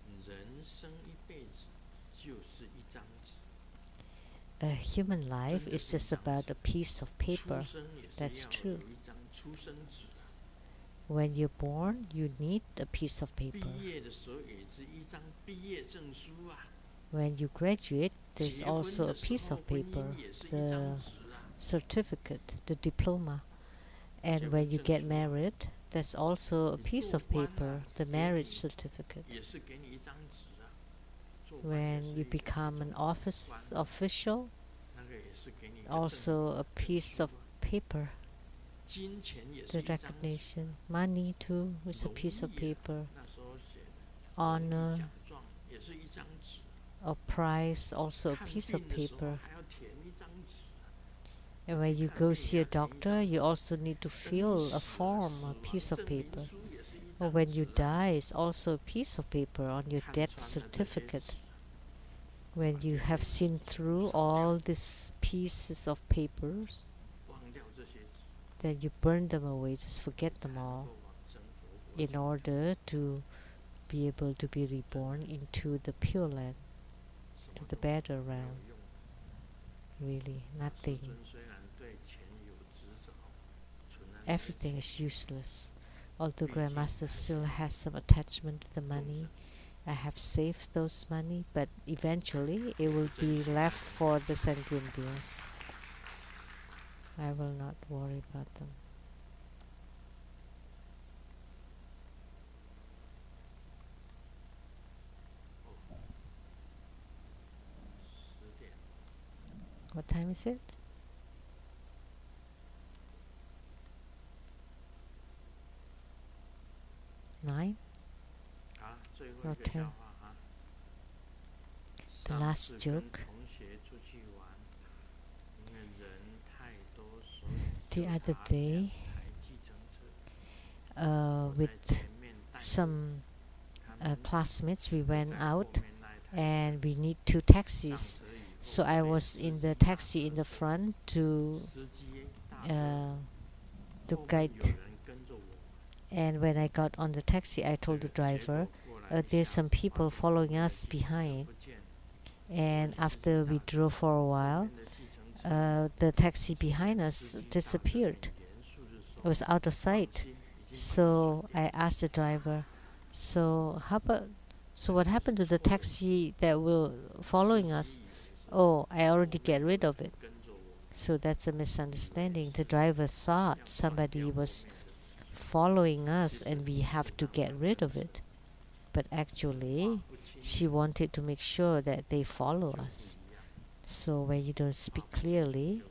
A human life is just about a piece of paper. That's true. When you're born, you need a piece of paper. When you graduate, there's also a piece of paper, the certificate, the diploma. And when you get married, there's also a piece of paper, the marriage certificate. When you become an office official, also a piece of paper, the recognition. Money too is a piece of paper. Honor or prize, also a piece of paper. And when you go see a doctor, you also need to fill a form, a piece of paper. Or when you die, it's also a piece of paper on your death certificate. When you have seen through all these pieces of papers, then you burn them away, just forget them all, in order to be able to be reborn into the Pure Land, to the better realm. Really, nothing. Everything is useless. Although Grandmaster still has some attachment to the money, I have saved those money, but eventually it will be left for the sentient beings. I will not worry about them. What time is it? 9 or 10? The last joke. The other day, with some classmates, we went out and we need 2 taxis. So I was in the taxi in the front to guide. And when I got on the taxi, I told the driver, there's some people following us behind. And after we drove for a while, the taxi behind us disappeared. It was out of sight. So I asked the driver, so what happened to the taxi that were following us? Oh, I already get rid of it. So that's a misunderstanding. The driver thought somebody was following us and we have to get rid of it. But actually, she wanted to make sure that they follow us. So when you don't speak clearly,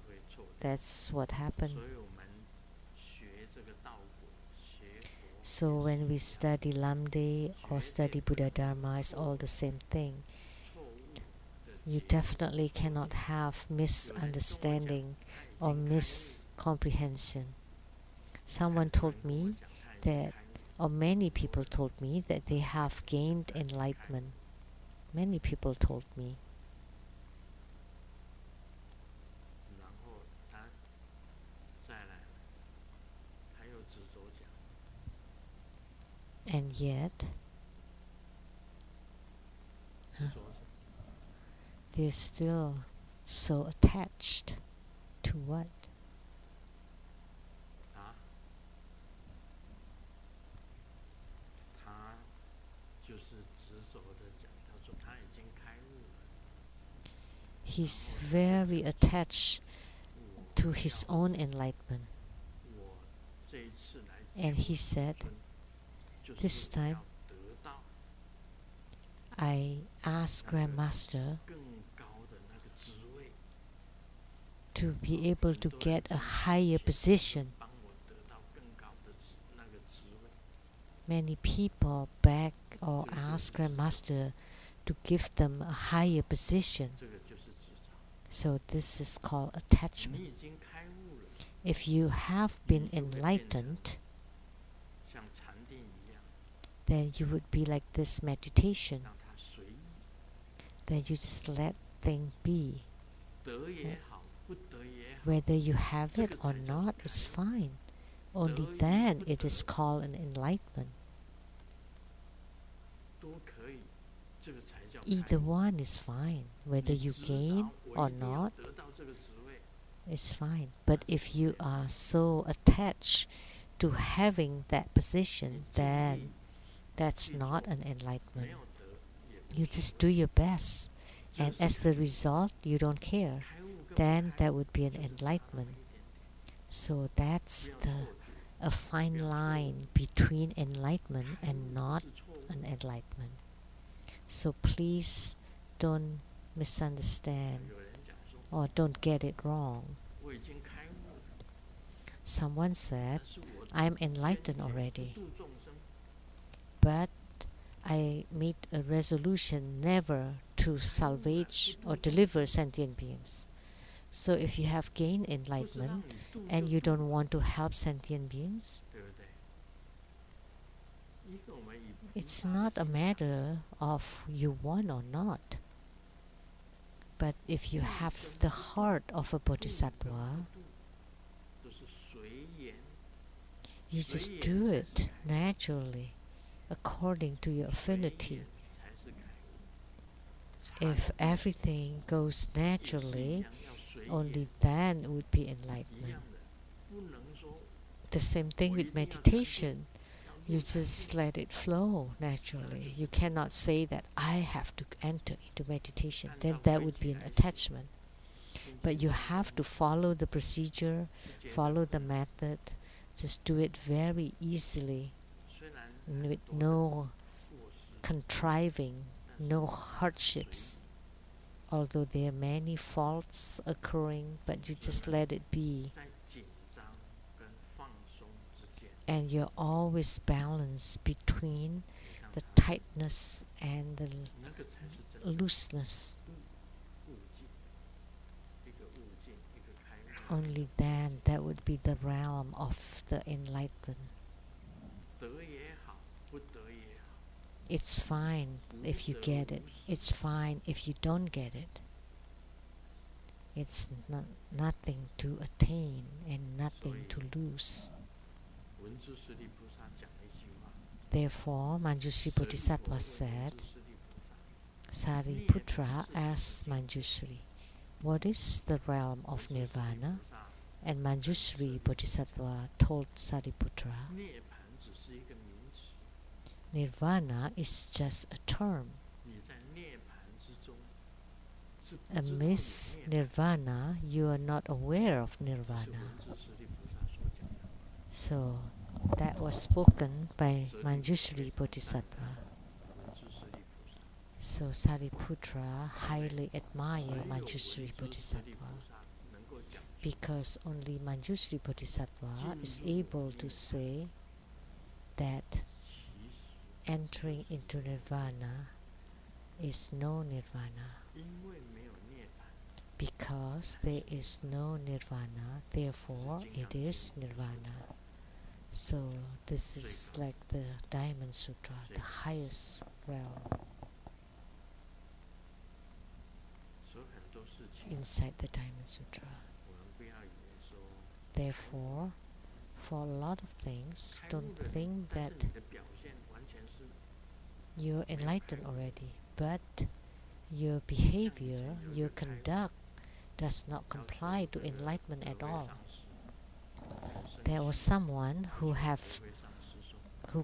that's what happened. So when we study Lamdre or study Buddha Dharma, it's all the same thing. You definitely cannot have misunderstanding or miscomprehension. Someone told me that, or many people told me that they have gained enlightenment. Many people told me. And yet, they're still so attached to what? He's very attached to his own enlightenment. And he said, this time, I asked Grandmaster to be able to get a higher position. Many people beg or ask Grandmaster to give them a higher position. So this is called attachment. If you have been enlightened, then you would be like this meditation. Then you just let things be. Whether you have it or not, it's fine. Only then it is called an enlightenment. Either one is fine. Whether you gain or not, it's fine. But if you are so attached to having that position, then that's not an enlightenment. You just do your best, and as the result, you don't care. Then that would be an enlightenment. So that's a fine line between enlightenment and not an enlightenment. So please don't misunderstand or don't get it wrong. Someone said, I'm enlightened already, but I made a resolution never to salvage or deliver sentient beings. So if you have gained enlightenment and you don't want to help sentient beings, it's not a matter of you want or not. But if you have the heart of a bodhisattva, you just do it naturally, according to your affinity. If everything goes naturally, only then would be enlightenment. The same thing with meditation. You just let it flow naturally. You cannot say that I have to enter into meditation. Then that would be an attachment. But you have to follow the procedure, follow the method. Just do it very easily, with no contriving, no hardships. Although there are many faults occurring, but you just let it be. And you're always balanced between the tightness and the looseness. Only then that would be the realm of the enlightenment. It's fine if you get it. It's fine if you don't get it. It's nothing to attain and nothing to lose. Therefore, Manjushri Bodhisattva said, Sariputra asked Manjushri, what is the realm of Nirvana? And Manjushri Bodhisattva told Sariputra, Nirvana is just a term. Amidst Nirvana, you are not aware of Nirvana. So, that was spoken by Manjushri Bodhisattva. So, Sariputra highly admired Manjushri Bodhisattva because only Manjushri Bodhisattva is able to say that entering into Nirvana is no Nirvana. Because there is no Nirvana, therefore it is Nirvana. So this is like the Diamond Sutra, the highest realm inside the Diamond Sutra. Therefore, for a lot of things, don't think that you're enlightened already, but your behavior, your conduct does not comply to enlightenment at all. There was someone who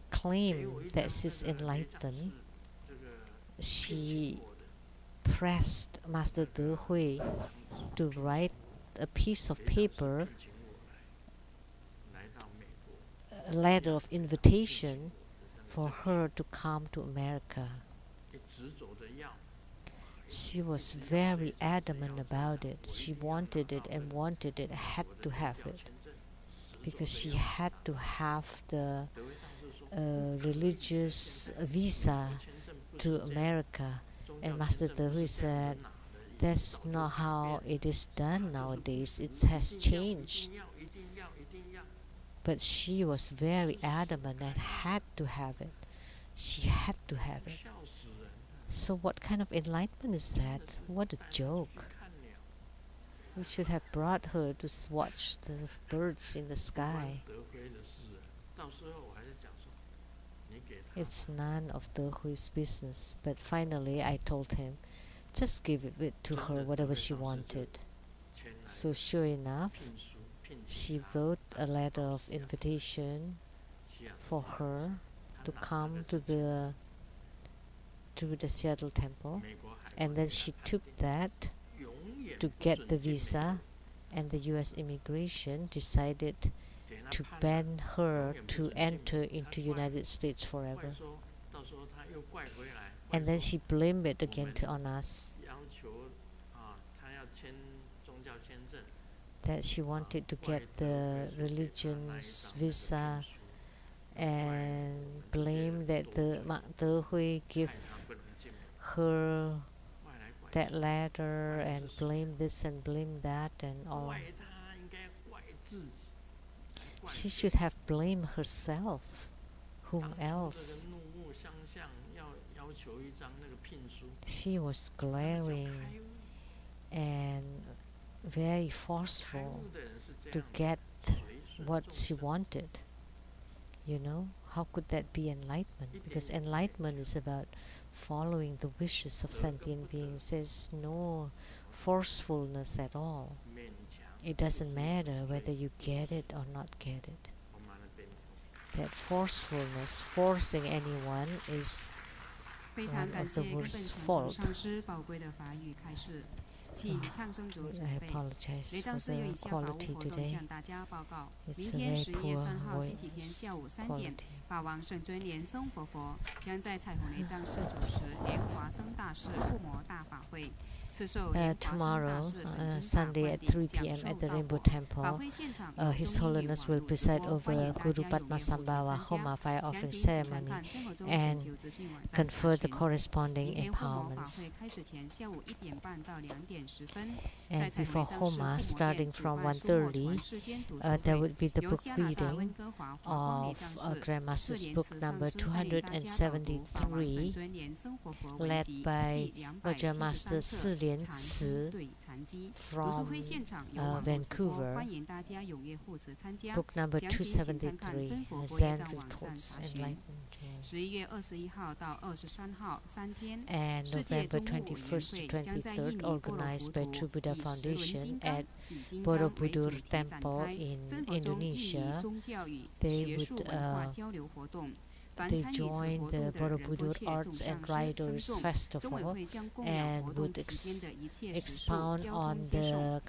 claimed that she's enlightened. She pressed Master De Hui to write a piece of paper, a letter of invitation for her to come to America. She was very adamant about it. She wanted it and wanted it, had to have it, because she had to have the religious visa to America. And Master De Hui said, that's not how it is done nowadays. It has changed. But she was very adamant and had to have it. She had to have it. So what kind of enlightenment is that? What a joke. We should have brought her to watch the birds in the sky. It's none of De Hui's business. But finally I told him, just give it to her, whatever she wanted. So sure enough, she wrote a letter of invitation for her to come to the Seattle temple, and then she took that to get the visa, and the US immigration decided to ban her to enter into United States forever. And then she blamed it again on us, that she wanted to get the religion's visa, and blame that De Hui gave her that letter, and blame this and blame that and all. She should have blamed herself. Whom else? She was glaring and very forceful to get what she wanted. You know, how could that be enlightenment? Because enlightenment is about following the wishes of sentient beings. There's no forcefulness at all. It doesn't matter whether you get it or not get it. That forcefulness, forcing anyone, is one of the worst fault. I apologize for the quality today. It's a very poor voice quality. Tomorrow, Sunday at 3 p.m. at the Rainbow Temple, His Holiness will preside over Guru Padmasambhava Homa fire offering ceremony and confer the corresponding empowerments. And before Homa, starting from 1:30, there would be the book reading of Grandmaster's book number 273, led by Raja Master Si Lian-Sheng 对禅机。 from 读书会现场有网络直播， Vancouver. 欢迎大家踊跃护持参加。 Book number 详情请看看 273, 真佛 Zen 业站网站 Retorts 查询。 Enlightenment Joy. 11月21号到23号3天， And 世界 November 中务委员 21st 会 to 将在印 23rd, 尼波罗 organized 浮 by 屠 True Buddha 以石轮 Foundation 金刚、 at 紫金刚为主 Borobudur 题展 Temple 开 in 真佛中印尼 Indonesia. 宗教与 They 学术 would 文化交流活动。 凡 they 参与此 joined 活 the 动的仁波 Borobudur 切、 Arts 众 and 上师、僧 Writers 众， 宗委 Festival 会将供养 and 活动 would 期间的一切食宿、 expound 交 on 通接送。 the 详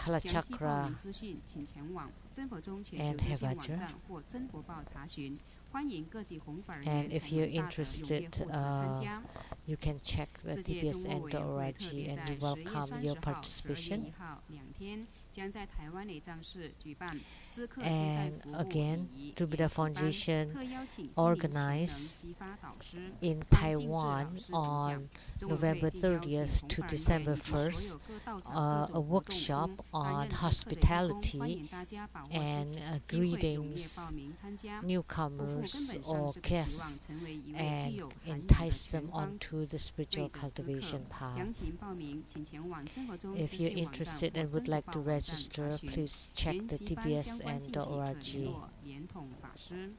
细报 Kalachakra 名资讯，请前往真佛中全 and 球热线网 Hevaja. 站或真佛报查询。欢迎各级弘法人 And 员 if 同 you're 仁大德踊跃 interested, 护持参加。 you can check the 世界中务委员会特 tbsn.org 别 and 在 we 11月 welcome your 30号、12月 participation. 1号2天，将在台湾内藏市举办知客接待 And 服务 again, 礼仪 True 研 Buddha 习班， Foundation 特邀请心灵潜能 organized 激发导师 in 方信志 Taiwan 老师主讲。 on 中委 November 会竟邀请 30th 弘 to 法人员 December 以及所有 1st, 各道场各 a 种活动 workshop 中担 on 任知客的义工，欢 hospitality 迎大家把握 and 机会，踊跃 greetings 报名参加。 不负 newcomers 根本 or 上是个希望 guests 成为一位具 and 有涵养的 entice 全 them 方 onto the 位 spiritual 的知客。 cultivation path. 详情报名，请前往真佛中 If 资 you're 讯网站 interested 或 and would 真佛 like 报 to 网站 register, 查询。 please check 研 the 习班相关信息可联 tbsn.org 络连统法师。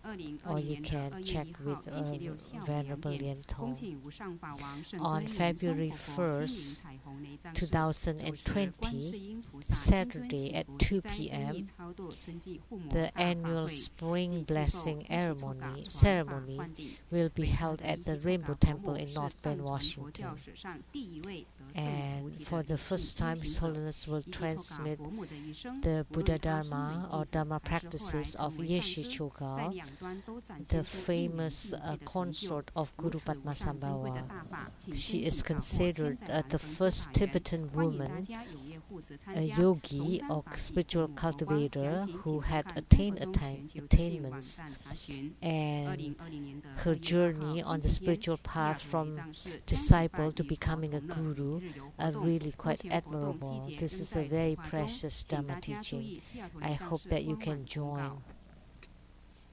2020 or you 年的 can 2月 check 1号 with 星期六下午2 Venerable 点， Lian 恭 Tong. 请无上法王圣 On 尊 February 明松活佛亲临 1st, 彩虹内藏室，主持观世 2020, 音菩萨 Saturday 金 at 尊 2 祈福斋 p.m., 增益超度春季护摩 the 大法 annual 会， spring 即 blessing 气候艺术嘎 ceremony 传法灌顶， will be 北朝 held 的 at 一 the 系 Rainbow 佛 Temple 母 in 是 North 藏 Bend, 传佛教 Washington. 史上第一位得证菩 And 提 for 的 the 女性 first time, 修 His 行者。 Holiness will 一切抽 transmit 佛母的一生， the 无论 Buddha 他生 Dharma 为 or 弟子 Dharma 还是后来 practices 成 of 为上 Yeshe 师，在 Chogal, 两端都展 the 现出印尼 famous 敬佩的成就。 consort of 如 Guru 此无上珍贵的 Padmasambhava. 大法，请 She 先 is 请法或千 considered 载难 the 逢之 first 法缘， Tibetan 欢迎大 woman, 家踊跃护持 a 参加。 yogi 同 or 参法喜， spiritual 父母红光，详 cultivator 情 who 请查 had 看真 attained 佛中全球资讯网 attainments, 站查询。 and 2020年的 her 2月8 journey 号 on 星 the 期天， spiritual 西雅 path 图内 from 藏室将举 disciple 办 to 与佛 becoming a 同乐 guru 一日游活 are 动。 really 目 quite 前活动细 admirable. 节 This 仍 is 在 a 筹 very 划中， precious 请 Dharma 大家注 teaching. 意西雅图 I 内藏 hope 室 that you 官 can 网公 join. 告。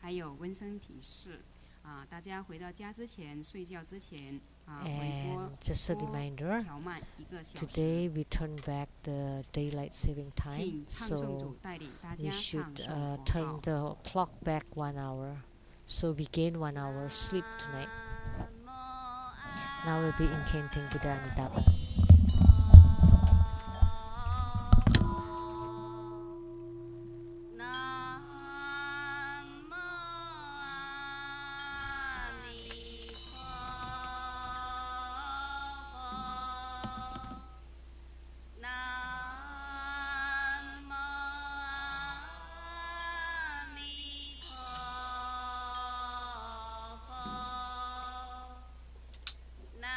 还有温馨提示大家回到家之前、睡觉之前回 And just a 播 reminder, 调慢1个小时。 today we turn back the daylight saving time, 请唱诵 so 组带领大 we 家唱 should 诵佛 turn 号。 the clock back 1 hour. So we gain 1 hour of sleep tonight. Now we'll be incanting Buddha Amitabha. Nam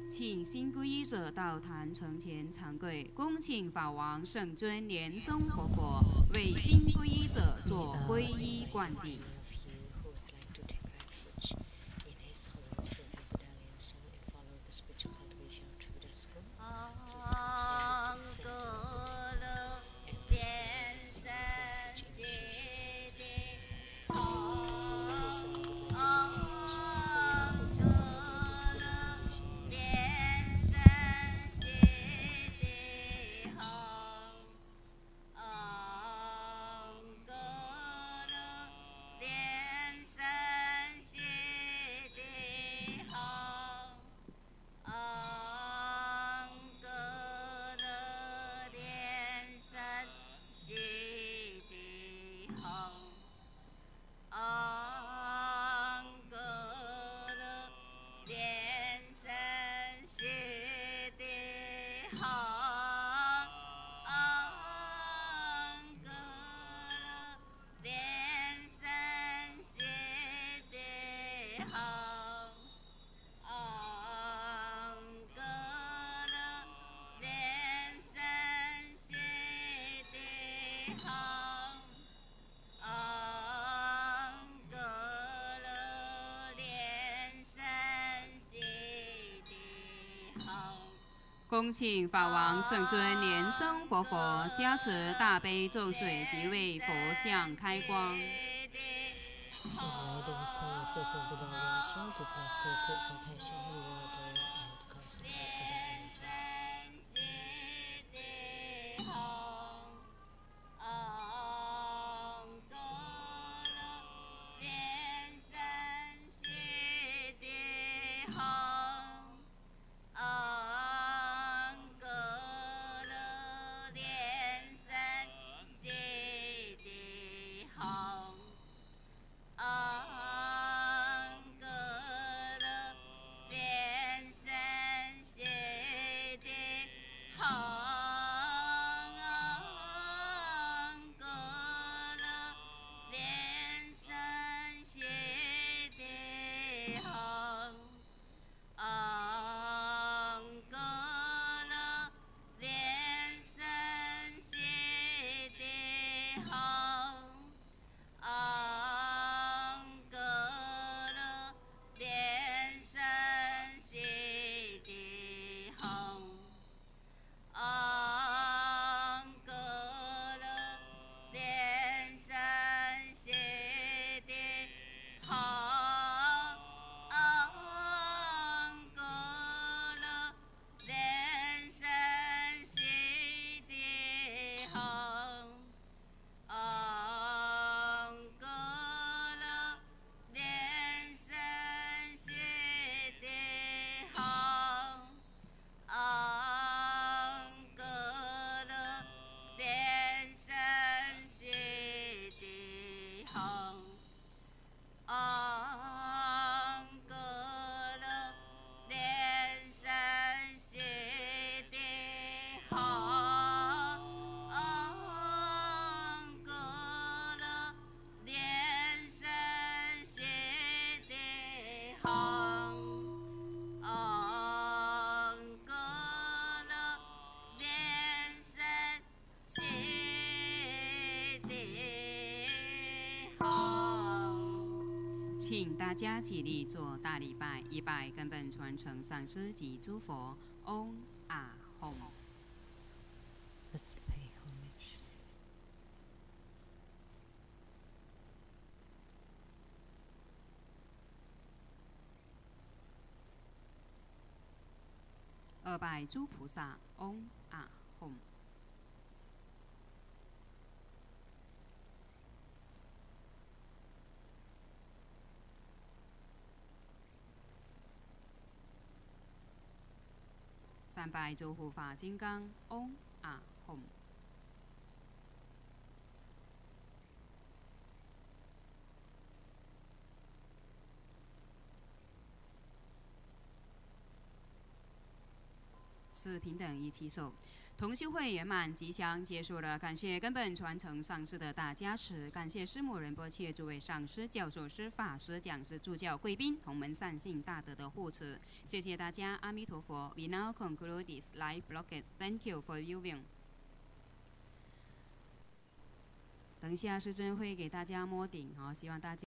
请新皈依者到坛城前长跪，恭请法王圣尊莲松活佛为新皈依者做皈依灌顶。恭请法王圣尊莲生活佛加持大悲咒水及为佛像开光。请大家起立做大礼拜，一拜根本传承上师及诸佛。嗡啊吽。Let's pay homage. 二拜诸菩萨。嗡啊吽。三拜诸护法金刚。嗡啊吽。四平等一起手，同修会圆满吉祥结束了，感谢根本传承上师的大加持，感谢师母仁波切诸位上师、教授师、法师、讲师、助教、贵宾、同门善信大德的护持，谢谢大家，阿弥陀佛。We now conclude this live broadcast. Thank you for viewing. 等一下，师尊会给大家摸顶，好，希望大家。